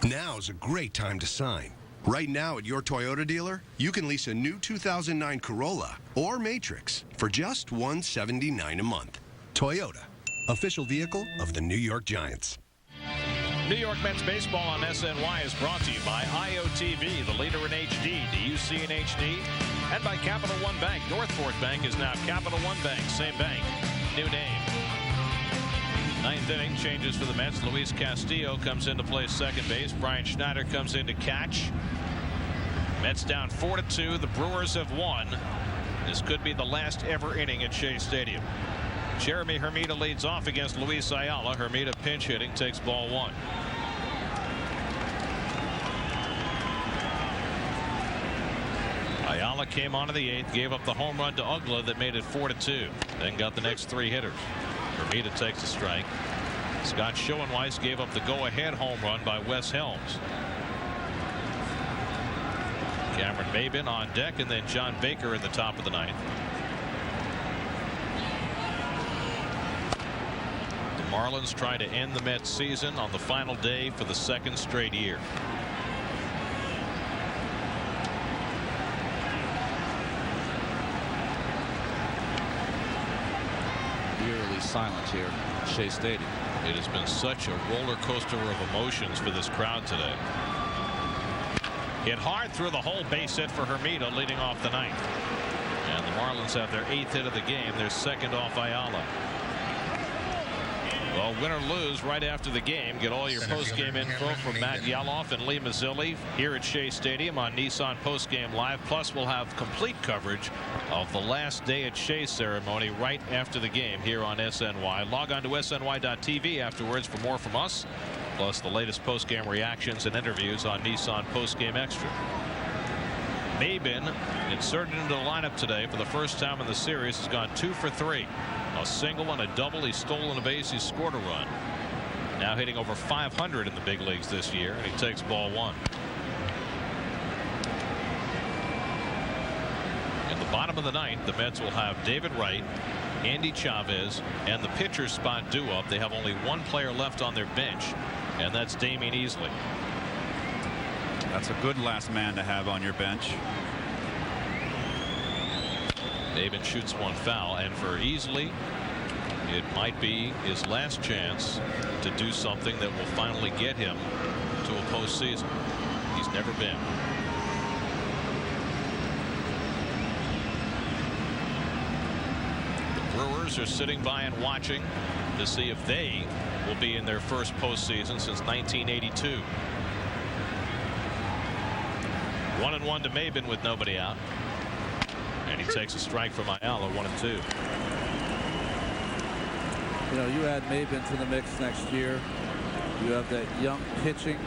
Now's a great time to sign. Right now at your Toyota dealer, you can lease a new 2009 Corolla or Matrix for just $179 a month. Toyota, official vehicle of the New York Giants. New York Mets baseball on SNY is brought to you by IOTV, the leader in HD. Do you see an HD? And by Capital One Bank. Northport Bank is now Capital One Bank. Same bank, new name. 9th inning changes for the Mets. Luis Castillo comes in to play second base. Brian Schneider comes in to catch. Mets down 4-2. The Brewers have won. This could be the last ever inning at Shea Stadium. Jeremy Hermida leads off against Luis Ayala. Hermida pinch hitting, takes ball 1. Ayala came on to the 8th, gave up the home run to Ugla that made it 4-2. Then got the next 3 hitters. Hermida takes a strike. Scott Schoenweiss gave up the go-ahead home run by Wes Helms. Cameron Maybin on deck, and then John Baker in the top of the 9th. The Marlins try to end the Mets season on the final day for the 2nd straight year. Eerily silent here at Shea Stadium. It has been such a roller coaster of emotions for this crowd today. Hit hard through the hole, base hit for Hermida leading off the 9th. And the Marlins have their 8th hit of the game, their 2nd off Ayala. Well, win or lose right after the game. Get all your post-game info from Matt Yaloff and Lee Mazzilli here at Shea Stadium on Nissan Postgame Live. Plus, we'll have complete coverage of the last day at Shea ceremony right after the game here on SNY. Log on to SNY.TV afterwards for more from us, plus the latest post-game reactions and interviews on Nissan Postgame Extra. Maybin, inserted into the lineup today for the first time in the series, has gone 2 for 3. A single and a double. He's stolen a base. He scored a run. Now hitting over 500 in the big leagues this year, and he takes ball 1. In the bottom of the 9th, the Mets will have David Wright, Andy Chavez, and the pitcher's spot due up. They have only 1 player left on their bench, and that's Damian Easley. That's a good last man to have on your bench. Maybin shoots 1 foul, and for Easley, it might be his last chance to do something that will finally get him to a postseason. He's never been. Brewers are sitting by and watching to see if they will be in their first postseason since 1982. 1-1 to Maben with nobody out. And he takes a strike from Ayala, 1-2. You know, you add Maben to the mix next year. You have that young pitching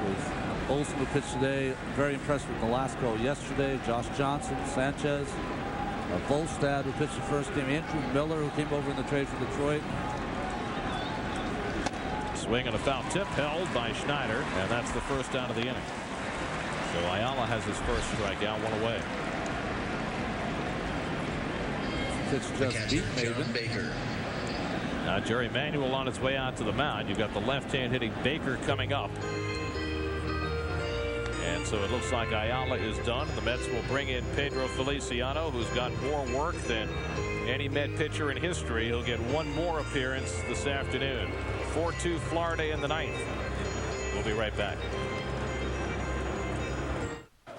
with Olsen, who pitched today. Very impressed with Velasco yesterday. Josh Johnson, Sanchez, Volstad, who pitched the first game. Andrew Miller, who came over in the trade for Detroit. Swing and a foul tip held by Schneider, and that's the first out of the inning. So Ayala has his first strikeout, 1 away. Pitch just beat Maben. Baker. Now Jerry Manuel on his way out to the mound. You've got the left-hand hitting Baker coming up. And so it looks like Ayala is done. The Mets will bring in Pedro Feliciano, who's got more work than any Met pitcher in history. He'll get one more appearance this afternoon. 4-2 Florida in the 9th. We'll be right back.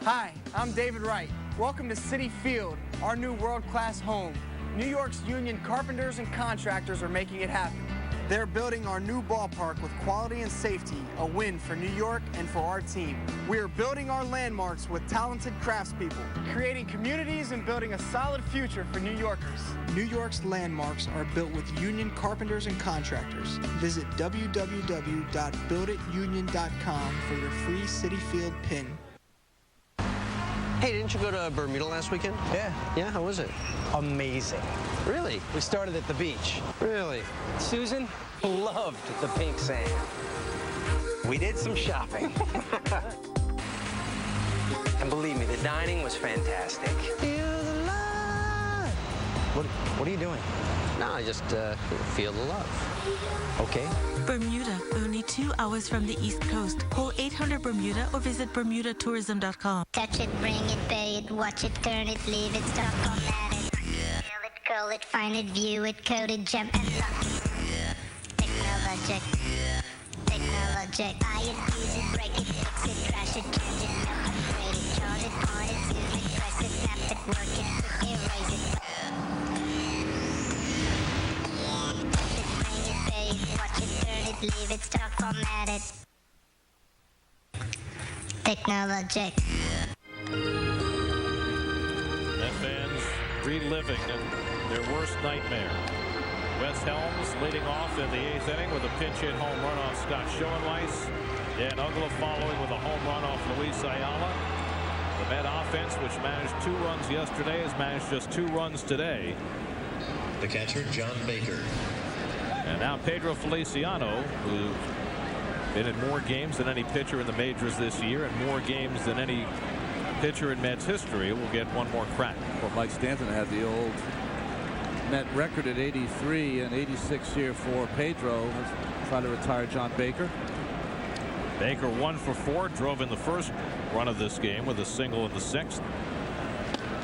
Hi, I'm David Wright. Welcome to Citi Field, our new world-class home. New York's union carpenters and contractors are making it happen. They're building our new ballpark with quality and safety, a win for New York and for our team. We are building our landmarks with talented craftspeople, creating communities and building a solid future for New Yorkers. New York's landmarks are built with union carpenters and contractors. Visit www.builditunion.com for your free Citi Field pin. Hey, didn't you go to Bermuda last weekend? Yeah. Yeah, how was it? Amazing. Really? We started at the beach. Really? Susan loved the pink sand. We did some shopping. And believe me, the dining was fantastic. Feel the love. What are you doing? No, I just feel the love. Okay. Bermuda, only 2 hours from the East Coast. Call 800 Bermuda or visit bermudatourism.com. Touch it, bring it, pay it, watch it, turn it, leave it, stop, format it. Feel it, curl it, find it, view it, code it, jump and lock it. Technologic. Technologic. Buy it, use it, break it, fix it, crash it, change it, upgrade it, charge it, point it, zoom it, press it, snap it, work it, erase it. Watch it, turn it, leave it, stop, format it. Technologic. Met fans reliving their worst nightmare. Wes Helms leading off in the 8th inning with a pinch hit home run off Scott Schoenweiss. Dan Uggla following with a home run off Luis Ayala. The Met offense, which managed 2 runs yesterday, has managed just 2 runs today. The catcher, John Baker. And now Pedro Feliciano, who's been in more games than any pitcher in the majors this year and more games than any pitcher in Mets history, will get one more crack. Well, Mike Stanton had the old Met record at 83 and 86 here for Pedro. Let's try to retire John Baker. Baker 1 for 4, drove in the first run of this game with a single in the 6th.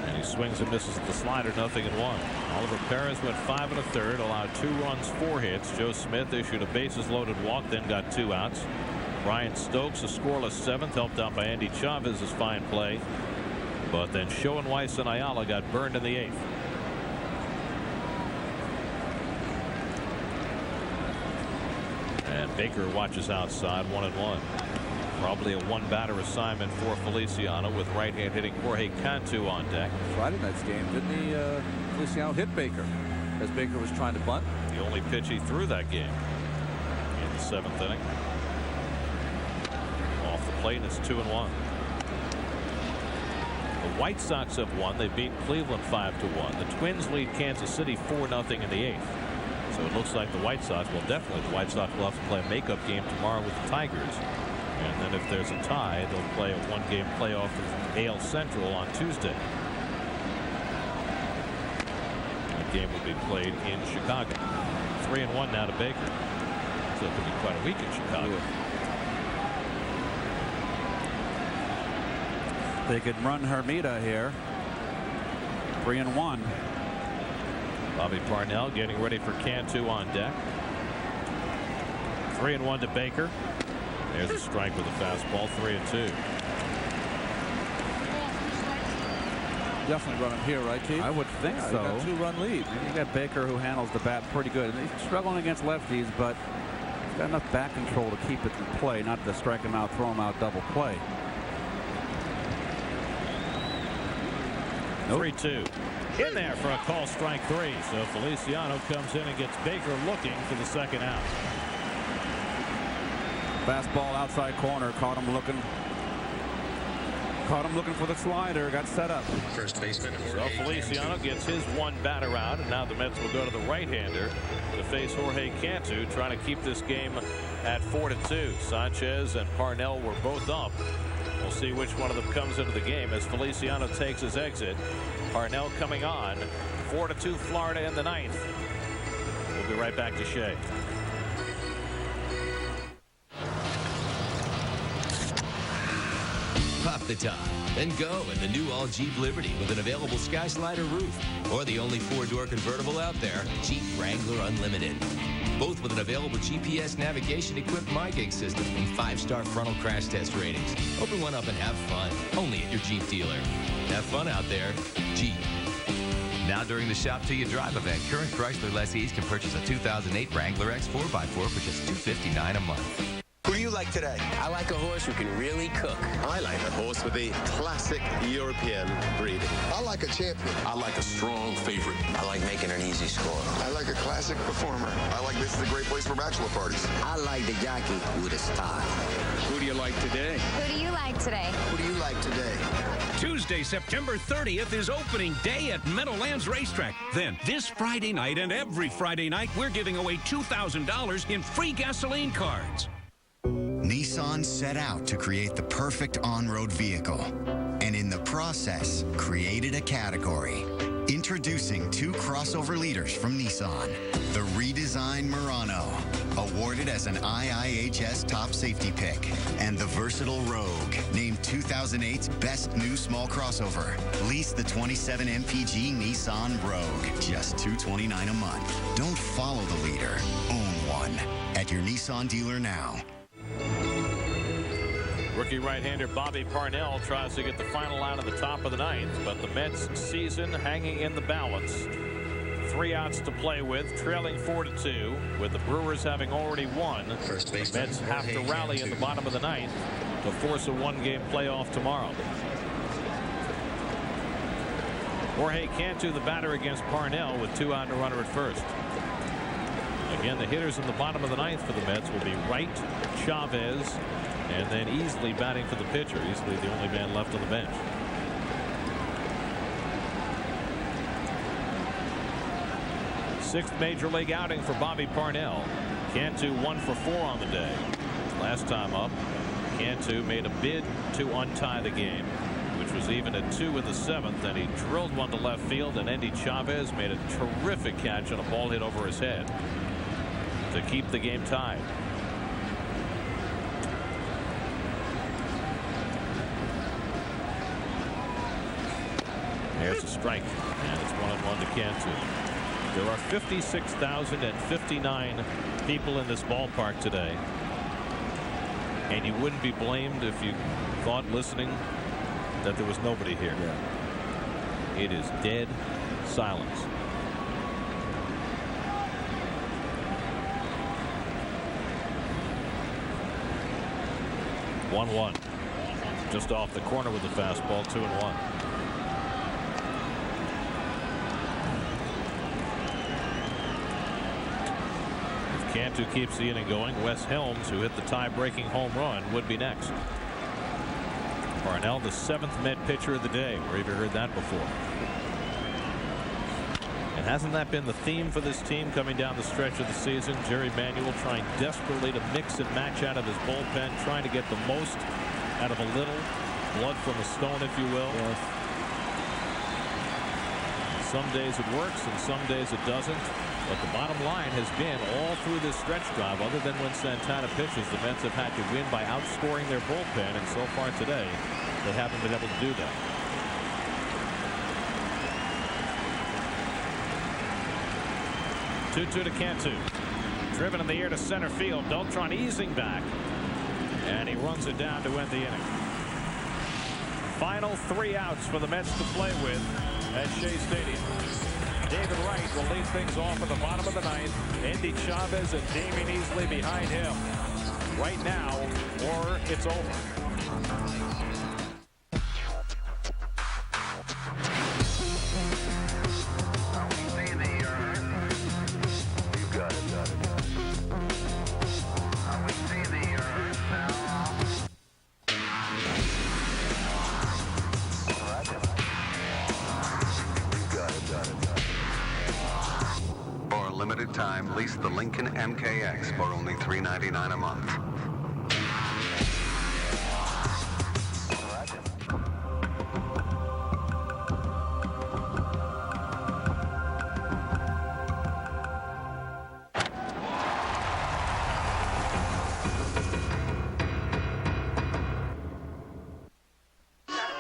And he swings and misses at the slider, 0-1. Oliver Perez went 5 1/3, allowed 2 runs, 4 hits. Joe Smith issued a bases loaded walk, then got 2 outs. Brian Stokes, a scoreless 7th, helped out by Andy Chavez's fine play. But then Schoenweiss and Ayala got burned in the 8th. And Baker watches outside, 1-1. Probably a 1-batter assignment for Feliciano with right-hand hitting Jorge Cantu on deck. Friday night's game, didn't he, Feliciano hit Baker as Baker was trying to bunt? The only pitch he threw that game in the 7th inning. Off the plate, and it's 2-1. The White Sox have won. They beat Cleveland 5-1. The Twins lead Kansas City 4-0 in the 8th. So it looks like the White Sox, well, definitely the White Sox will have to play a makeup game tomorrow with the Tigers. And then if there's a tie, they'll play a 1-game playoff of AL Central on Tuesday. The game will be played in Chicago. 3-1 now to Baker. So it could be quite a week in Chicago. They could run Hermida here. 3-1. Bobby Parnell getting ready for Cantu on deck. 3-1 to Baker. There's a strike with a fastball. 3-2. definitely run him here, right, Keith? I would think so. You got a 2-run lead. You got Baker, who handles the bat pretty good. And he's struggling against lefties, but he's got enough bat control to keep it in play, not to strike him out, throw him out, double play. 3-2. In there for a call, strike 3. So Feliciano comes in and gets Baker looking for the second out. Fastball outside corner, caught him looking for the slider, got set up. First baseman. So Feliciano gets his one batter out, and now the Mets will go to the right-hander to face Jorge Cantu, trying to keep this game at 4-2. Sanchez and Parnell were both up. We'll see which one of them comes into the game as Feliciano takes his exit. Parnell coming on. 4-2 Florida in the ninth. We'll be right back to Shea. Pop the top, then go in the new all Jeep Liberty with an available Sky Slider roof. Or the only 4-door convertible out there, Jeep Wrangler Unlimited. Both with an available GPS navigation-equipped MyGig system and 5-star frontal crash test ratings. Open one up and have fun. Only at your Jeep dealer. Have fun out there. Jeep. Now during the Shop Till You Drive event, current Chrysler lessees can purchase a 2008 Wrangler X 4x4 for just $259 a month. Who do you like today? I like a horse who can really cook. I like a horse with the classic European breeding. I like a champion. I like a strong favorite. I like making an easy score. I like a classic performer. I like this is a great place for bachelor parties. I like the jockey with a style. Who do you like today? Who do you like today? Who do you like today? Tuesday, September 30th is opening day at Meadowlands Racetrack. Then, this Friday night and every Friday night, we're giving away $2,000 in free gasoline cards. Nissan set out to create the perfect on-road vehicle, and in the process, created a category. Introducing 2 crossover leaders from Nissan. The redesigned Murano, awarded as an IIHS top safety pick, and the versatile Rogue, named 2008's best new small crossover. Lease the 27 MPG Nissan Rogue, just $229 a month. Don't follow the leader, own one. At your Nissan dealer now. Rookie right-hander Bobby Parnell tries to get the final out of the top of the ninth, but the Mets season hanging in the balance. 3 outs to play with, trailing 4-2, with the Brewers having already won. The Mets have to rally in the bottom of the ninth to force a 1-game playoff tomorrow. Jorge Cantu, the batter against Parnell, with 2 out and a runner at first. Again, the hitters in the bottom of the ninth for the Mets will be Wright, Chavez, and then Easley batting for the pitcher. Easley the only man left on the bench. Sixth major league outing for Bobby Parnell. Cantu 1 for 4 on the day. Last time up, Cantu made a bid to untie the game, which was even at 2 in the 7th, and he drilled one to left field, and Endy Chavez made a terrific catch on a ball hit over his head to keep the game tied. There's a strike, and it's 1-1 to Cantu. There are 56,059 people in this ballpark today, and you wouldn't be blamed if you thought listening that there was nobody here. It is dead silence. One. Just off the corner with the fastball, 2-1. Cantu keeps the inning going. Wes Helms, who hit the tie-breaking home run, would be next. Parnell, the 7th Met pitcher of the day. Where have you heard that before? And hasn't that been the theme for this team coming down the stretch of the season? Jerry Manuel trying desperately to mix and match out of his bullpen, trying to get the most out of a little. Blood from a stone, if you will. Yes. Some days it works and some days it doesn't. But the bottom line has been all through this stretch drive, other than when Santana pitches, the Mets have had to win by outscoring their bullpen, and so far today they haven't been able to do that. Two to Cantu. Driven in the air to center field. Beltran easing back, and he runs it down to end the inning. final 3 outs for the Mets to play with at Shea Stadium. David Wright will lead things off at the bottom of the 9th. Andy Chavez and Damian Easley behind him. Right now, or it's over. For a limited time, lease the Lincoln MKX for only $399 a month.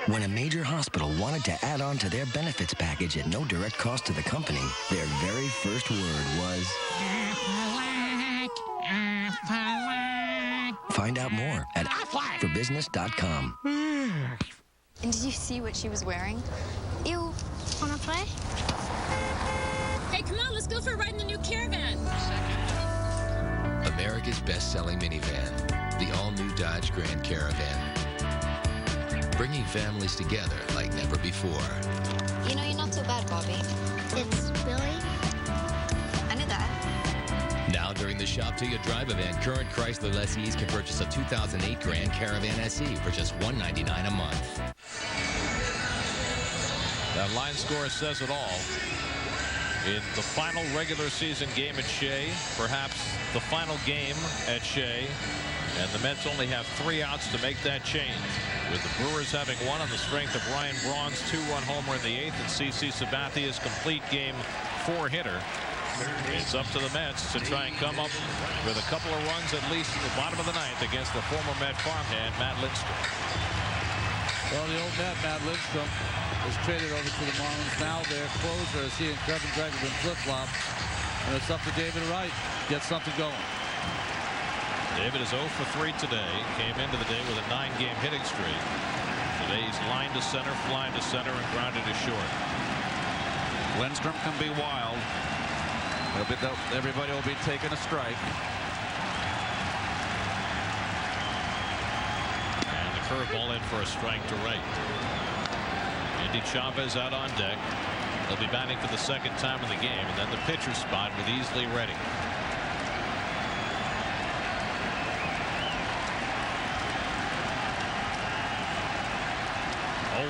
When a major hospital wanted to add on to their benefits package at no direct cost to the company, their very first word was... Find out more at forbusiness.com. And did you see what she was wearing? You wanna play? Hey, come on, let's go for a ride in the new Caravan. America's best-selling minivan, the all-new Dodge Grand Caravan. Bringing families together like never before. You know, you're not so bad, Bobby. It's Billy. I knew that. Now during the Shop Till You Drive event, current Chrysler lessees can purchase a 2008 Grand Caravan SE for just $199 a month. That line score says it all. In the final regular season game at Shea, perhaps the final game at Shea, and the Mets only have 3 outs to make that change. With the Brewers having won on the strength of Ryan Braun's 2-run homer in the 8th and CC Sabathia's complete game 4-hitter, it's up to the Mets to try and come up with a couple of runs at least in the bottom of the 9th against the former Met farmhand Matt Lindstrom. Well, the old Matt Lindstrom is traded over to the Marlins. Now their closer is he and Kevin Gregg have been flip-flop, and it's up to David Wright to get something going. David is 0 for 3 today. Came into the day with a 9-game hitting streak. Today he's lined to center, flying to center, and grounded to short. Lindstrom can be wild. Everybody will be taking a strike. And the curveball in for a strike to Wright. Andy Chavez out on deck. He'll be batting for the 2nd time in the game, and then the pitcher spot with Easley ready.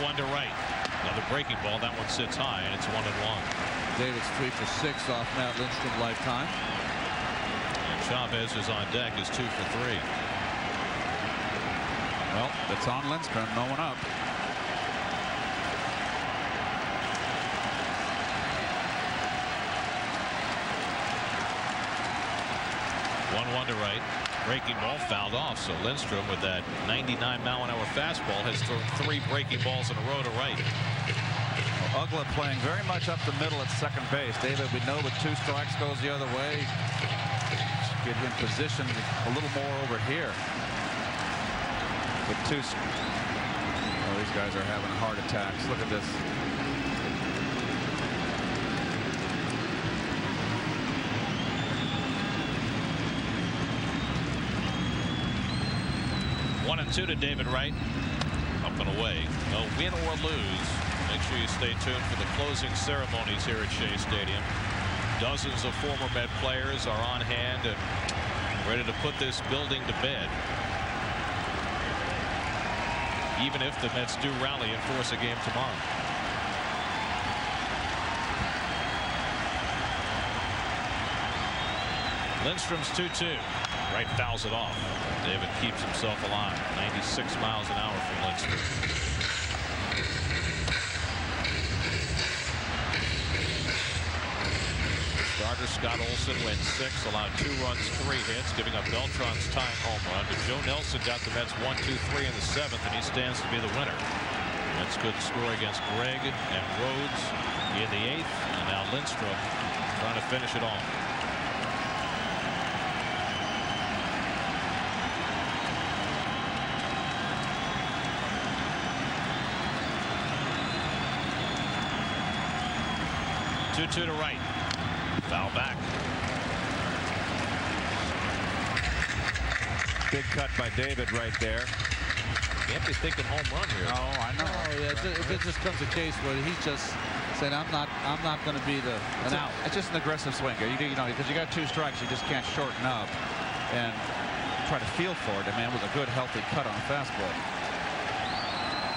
0-1 to Wright. Another breaking ball. That one sits high, and it's 1-1. David's 3 for 6 off Matt Lindstrom lifetime. And Chavez is on deck, is 2 for 3. Well, it's on Lindstrom. No one up. One to Wright. Breaking ball fouled off, so Lindstrom with that 99-mile-an-hour fastball has thrown 3 breaking balls in a row to Wright. Uggla playing very much up the middle at second base. David, we know with 2 strikes goes the other way. Get him positioned a little more over here. With 2. Oh, these guys are having heart attacks. Look at this. One and 2 to David Wright. Up and away. No win or lose. Make sure you stay tuned for the closing ceremonies here at Shea Stadium. Dozens of former Met players are on hand and ready to put this building to bed. Even if the Mets do rally and force a game tomorrow. Lindstrom's 2-2. Wright fouls it off. David keeps himself alive. 96 miles an hour from Lindstrom. Starter Scott Olson wins 6, allowed 2 runs, 3 hits, giving up Beltran's tying home run. But Joe Nelson got the Mets 1-2-3 in the 7th, and he stands to be the winner. Mets couldn't score against Gregg and Rhodes in the 8th, and now Lindstrom trying to finish it off. 2-2 to right. Foul back. Big cut by David right there. Can't be thinking home run here. Oh, I know. Oh, yeah, it just comes a case where he's just saying, I'm not going to be an out. It's just an aggressive swing. You know, because you got 2 strikes, you just can't shorten up and try to feel for it. I mean, it was a good, healthy cut on a fastball.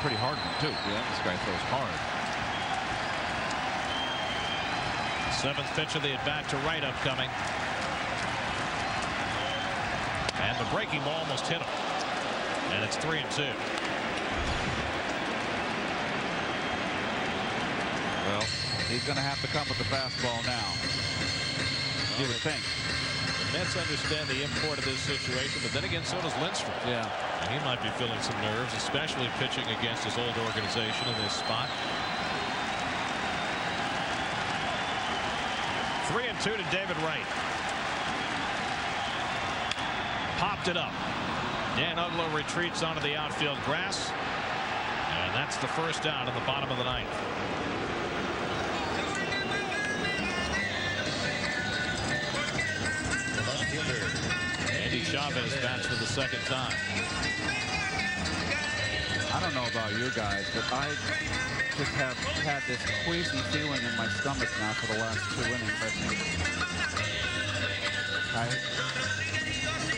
Pretty hard one, too. Yeah, this guy throws hard. 7th pitch of the at-bat to right upcoming. And the breaking ball almost hit him. And it's 3-2. Well, he's going to have to come with the fastball now. You would think. The Mets understand the import of this situation, but then again, so does Lindstrom. Yeah. And he might be feeling some nerves, especially pitching against his old organization in this spot. 3-2 to David Wright. Popped it up. Dan Uglo retreats onto the outfield grass. And that's the first out in the bottom of the 9th. Andy Chavez bats for the 2nd time. I don't know about you guys, but I just have had this queasy feeling in my stomach now for the last 2 innings. I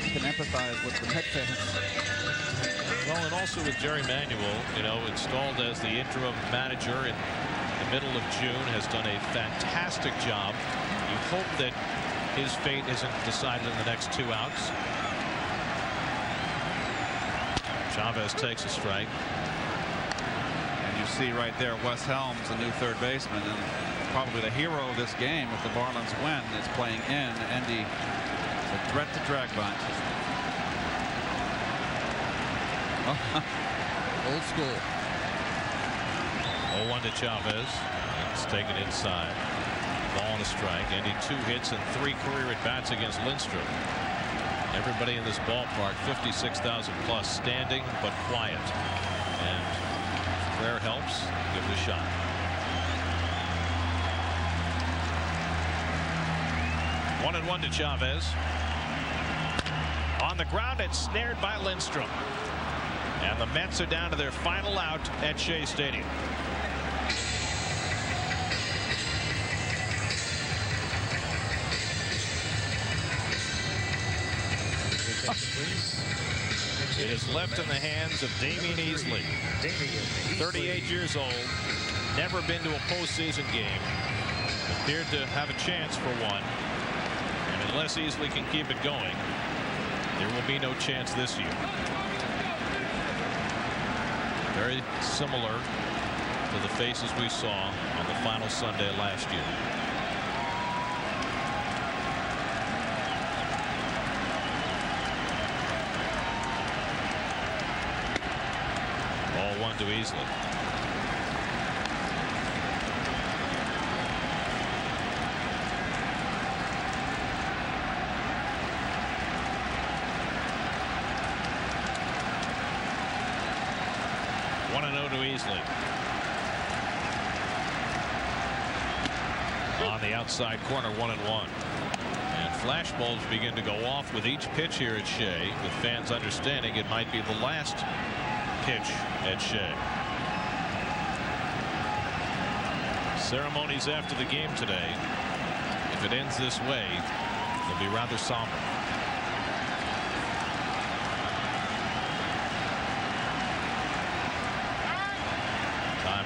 can empathize with the Met fans. Well, and also with Jerry Manuel, you know, installed as the interim manager in the middle of June, has done a fantastic job. You hope that his fate isn't decided in the next 2 outs. Chavez takes a strike. And you see right there Wes Helms, the new 3rd baseman, and probably the hero of this game if the Marlins win, is playing in Endy. A threat to drag bunt. Old school. 0-1 to Chavez. It's taken inside. Ball and a strike. Endy 2 hits and 3 career at-bats against Lindstrom. Everybody in this ballpark, 56,000 plus, standing but quiet. And prayer helps. Give it a shot. One and 1 to Chavez. On the ground, it's snared by Lindstrom. And the Mets are down to their final out at Shea Stadium. It is left in the hands of Damian Easley. 38 years old, never been to a postseason game. Appeared to have a chance for one. And unless Easley can keep it going, there will be no chance this year. Very similar to the faces we saw on the final Sunday last year. Ball 1 to Easley. Easley. On the outside corner, 1-1. And flash bulbs begin to go off with each pitch here at Shea, with fans understanding it might be the last pitch at Shea. Ceremonies after the game today. If it ends this way, they'll be rather somber.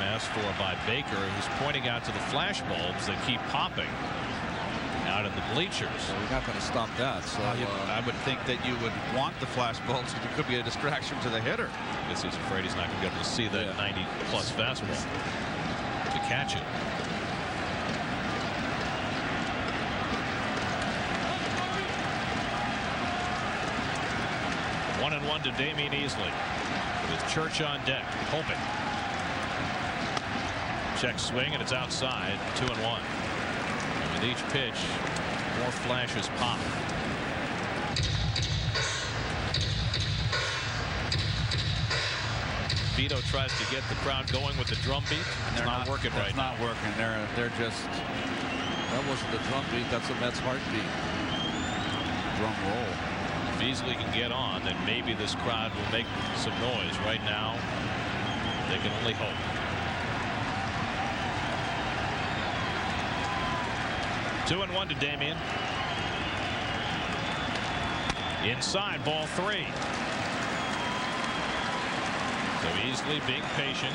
Asked for by Baker, who's pointing out to the flash bulbs that keep popping out in the bleachers. Well, you're not going to stop that. So I would think that you would want the flash bulbs. It could be a distraction to the hitter. I guess he's afraid he's not going to be able to see that 90-plus fastball to catch it. One and 1 to Damian Easley with Church on deck, hoping. Check swing, and it's outside. 2-1. And with each pitch, more flashes pop. Vito tries to get the crowd going with the drum beat. It's not working right now. It's not working. They're just. That wasn't the drum beat. That's the Mets heartbeat. Drum roll. If Beasley can get on, then maybe this crowd will make some noise. Right now, they can only hope. Two and one to Damian. Inside, ball 3. So Beasley being patient,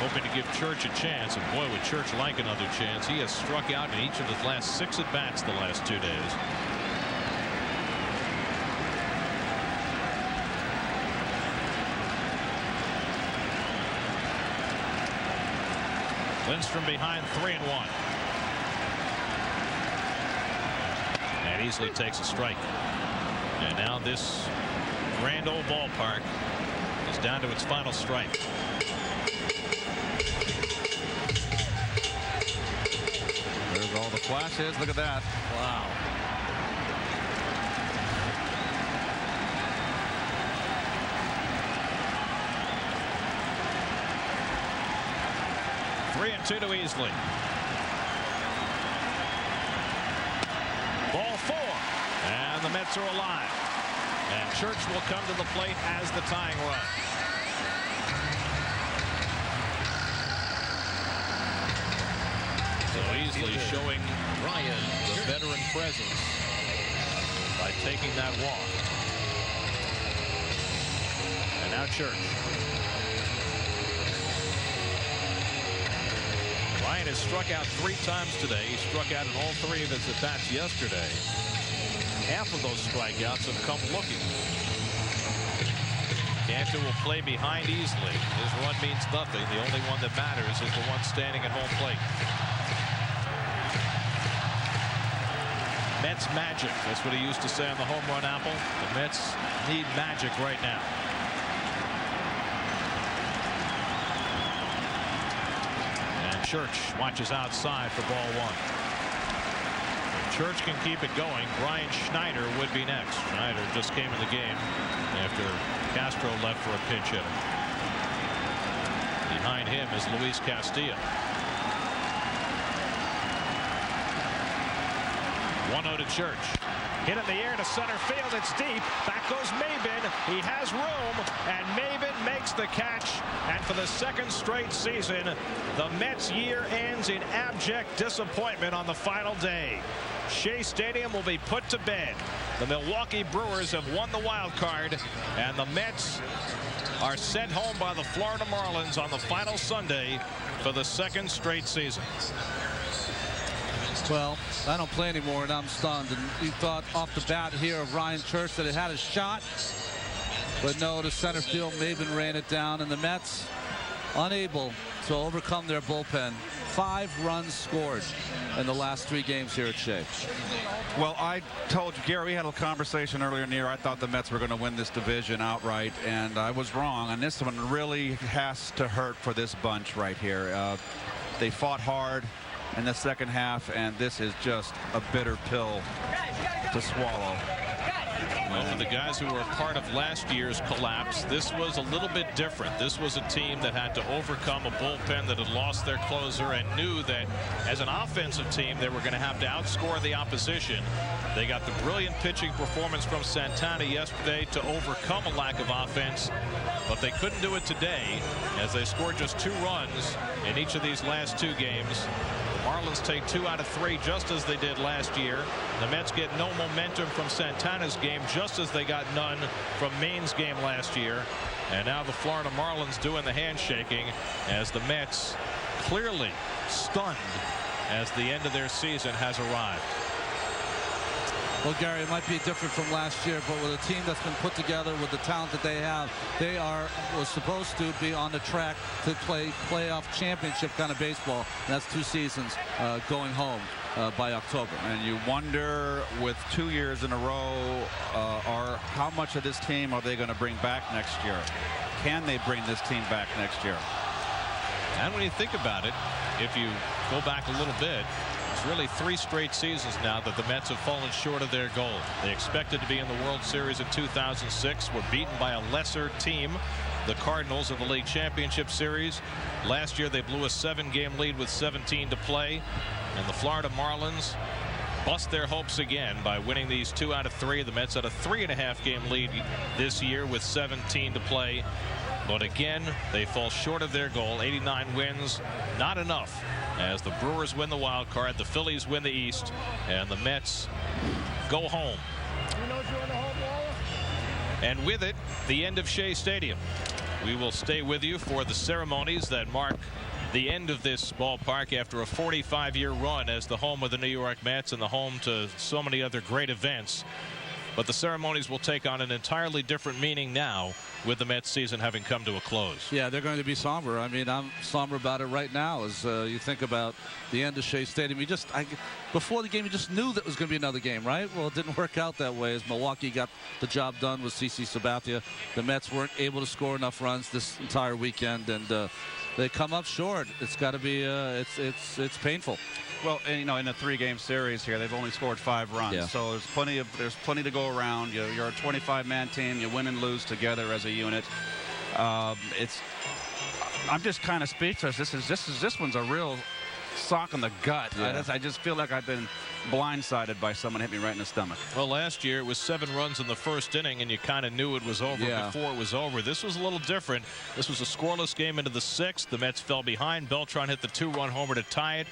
hoping to give Church a chance. And boy, would Church like another chance. He has struck out in each of his last 6 at-bats the last 2 days. Lindstrom behind 3-1. And Beasley takes a strike. And now this grand old ballpark is down to its final strike. There's all the flashes. Look at that. Wow. Three and 2 to Beasley. Ball 4. And the Mets are alive. And Church will come to the plate as the tying run. So Beasley showing Ryan the veteran presence by taking that walk. And now Church. Ryan has struck out 3 times today. He struck out in all 3 of his at-bats yesterday. Half of those strikeouts have come looking. Cantor will play behind easily. His run means nothing. The only one that matters is the one standing at home plate. Mets magic. That's what he used to say on the home run apple. The Mets need magic right now. Church watches outside for ball 1. If Church can keep it going, Brian Schneider would be next. Schneider just came in the game after Castro left for a pinch hitter. Behind him is Luis Castillo. 1-0 to Church. Hit in the air to center field. It's deep. Back goes Maben. He has room, and Maben makes the catch. And for the 2nd straight season, the Mets' year ends in abject disappointment on the final day. Shea Stadium will be put to bed. The Milwaukee Brewers have won the wild card, and the Mets are sent home by the Florida Marlins on the final Sunday for the 2nd straight season. Well, I don't play anymore, and I'm stunned. And you thought off the bat here of Ryan Church that it had a shot. But no, the center field, Maben ran it down, and the Mets unable to overcome their bullpen. 5 runs scored in the last 3 games here at Shea. Well, I told you, Gary, we had a conversation earlier in the year. I thought the Mets were going to win this division outright, and I was wrong. And this one really has to hurt for this bunch right here. They fought hard in the second half, and this is just a bitter pill to swallow. Well, for the guys who were a part of last year's collapse, this was a little bit different. This was a team that had to overcome a bullpen that had lost their closer and knew that as an offensive team they were going to have to outscore the opposition. They got the brilliant pitching performance from Santana yesterday to overcome a lack of offense, but they couldn't do it today as they scored just 2 runs in each of these last 2 games. Marlins take 2 out of 3 just as they did last year. The Mets get no momentum from Santana's game just as they got none from Maine's game last year. And now the Florida Marlins doing the handshaking as the Mets clearly stunned as the end of their season has arrived. Well, Gary, it might be different from last year, but with a team that's been put together with the talent that they have, they was supposed to be on the track to play playoff championship kind of baseball. And that's 2 seasons going home by October. And you wonder, with 2 years in a row, how much of this team are they going to bring back next year? Can they bring this team back next year? And when you think about it, if you go back a little bit, it's really 3 straight seasons now that the Mets have fallen short of their goal. They expected to be in the World Series in 2006, were beaten by a lesser team the Cardinals in the league championship series. Last year they blew a 7-game lead with 17 to play, and the Florida Marlins bust their hopes again by winning these 2 out of 3. The Mets had a 3.5-game lead this year with 17 to play. But again, they fall short of their goal. 89 wins, not enough. As the Brewers win the wild card, the Phillies win the East, and the Mets go home. And with it, the end of Shea Stadium. We will stay with you for the ceremonies that mark the end of this ballpark after a 45-year run as the home of the New York Mets and the home to so many other great events. But the ceremonies will take on an entirely different meaning now with the Mets season having come to a close. Yeah, they're going to be somber. I mean, I'm somber about it right now as you think about the end of Shea Stadium. Before the game, you just knew that it was going to be another game, right? Well, it didn't work out that way as Milwaukee got the job done with CC Sabathia. The Mets weren't able to score enough runs this entire weekend, and they come up short. It's got to be, it's painful. Well, and, you know, in a 3-game series here, they've only scored 5 runs. Yeah. So there's plenty to go around. You're a 25-man team. You win and lose together as a unit. I'm just kind of speechless. This one's a real sock in the gut. Yeah. I just feel like I've been blindsided by someone hit me right in the stomach. Well, last year it was 7 runs in the first inning, and you kind of knew it was over before it was over. This was a little different. This was a scoreless game into the 6th. The Mets fell behind. Beltran hit the 2-run homer to tie it.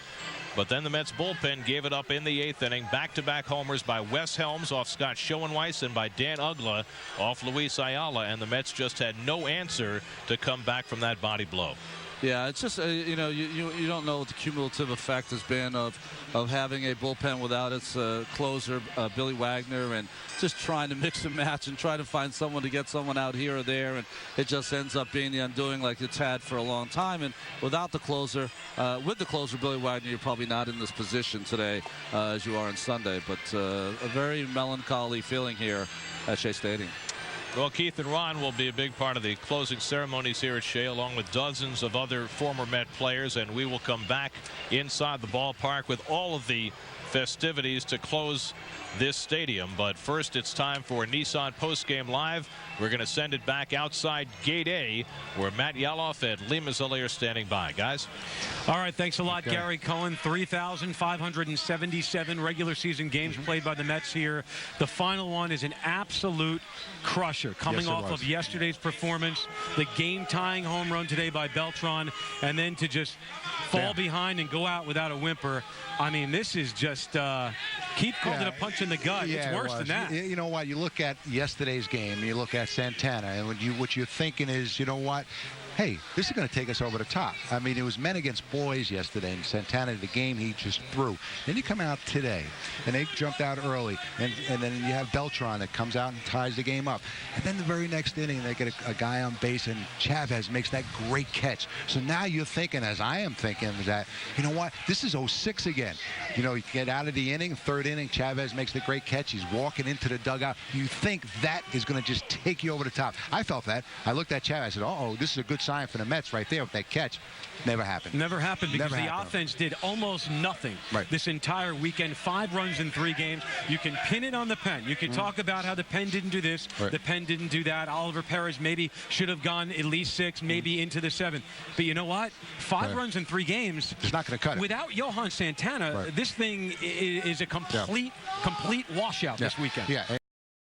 But then the Mets bullpen gave it up in the 8th inning. Back-to-back homers by Wes Helms off Scott Schoenweiss and by Dan Uggla off Luis Ayala. And the Mets just had no answer to come back from that body blow. Yeah, it's just, you know, you don't know what the cumulative effect has been of having a bullpen without its closer, Billy Wagner, and just trying to mix and match and try to find someone to get someone out here or there, and it just ends up being the undoing like it's had for a long time. And without the closer, with the closer, Billy Wagner, you're probably not in this position today as you are on Sunday. But a very melancholy feeling here at Shea Stadium. Well, Keith and Ron will be a big part of the closing ceremonies here at Shea, along with dozens of other former Met players, and we will come back inside the ballpark with all of the festivities to close this stadium. But first, it's time for Nissan Postgame Live. We're going to send it back outside Gate A, where Matt Yaloff and Lee Mazzilli are standing by. Guys? All right, thanks a lot, Gary Cohen. 3,577 regular season games played by the Mets here. The final one is an absolute crusher, coming off of yesterday's performance, the game-tying home run today by Beltran, and then to just fall behind and go out without a whimper. I mean, this is just, Keith called it a punch in the gut. It's worse than that. You know what? You look at yesterday's game, and you look at Santana, and what you're thinking is, you know what? Hey, this is going to take us over the top. I mean, it was men against boys yesterday, and Santana, the game he just threw. Then you come out today, and they jumped out early, and then you have Beltran that comes out and ties the game up. And then the very next inning, they get a guy on base, and Chavez makes that great catch. So now you're thinking, as I am thinking, that, you know what, this is 06 again. You know, you get out of the inning, 3rd inning, Chavez makes the great catch. He's walking into the dugout. You think that is going to just take you over the top. I felt that. I looked at Chavez, I said, uh-oh, this is a good sign for the Mets right there with that catch. Never happened. Never happened because the offense did almost nothing this entire weekend. 5 runs in 3 games. You can pin it on the pen. You can talk about how the pen didn't do this, the pen didn't do that. Oliver Perez maybe should have gone at least 6, maybe into the 7th. But you know what? 5 runs in 3 games. It's not going to cut it. Without Johan Santana, this thing is a complete washout this weekend. Yeah.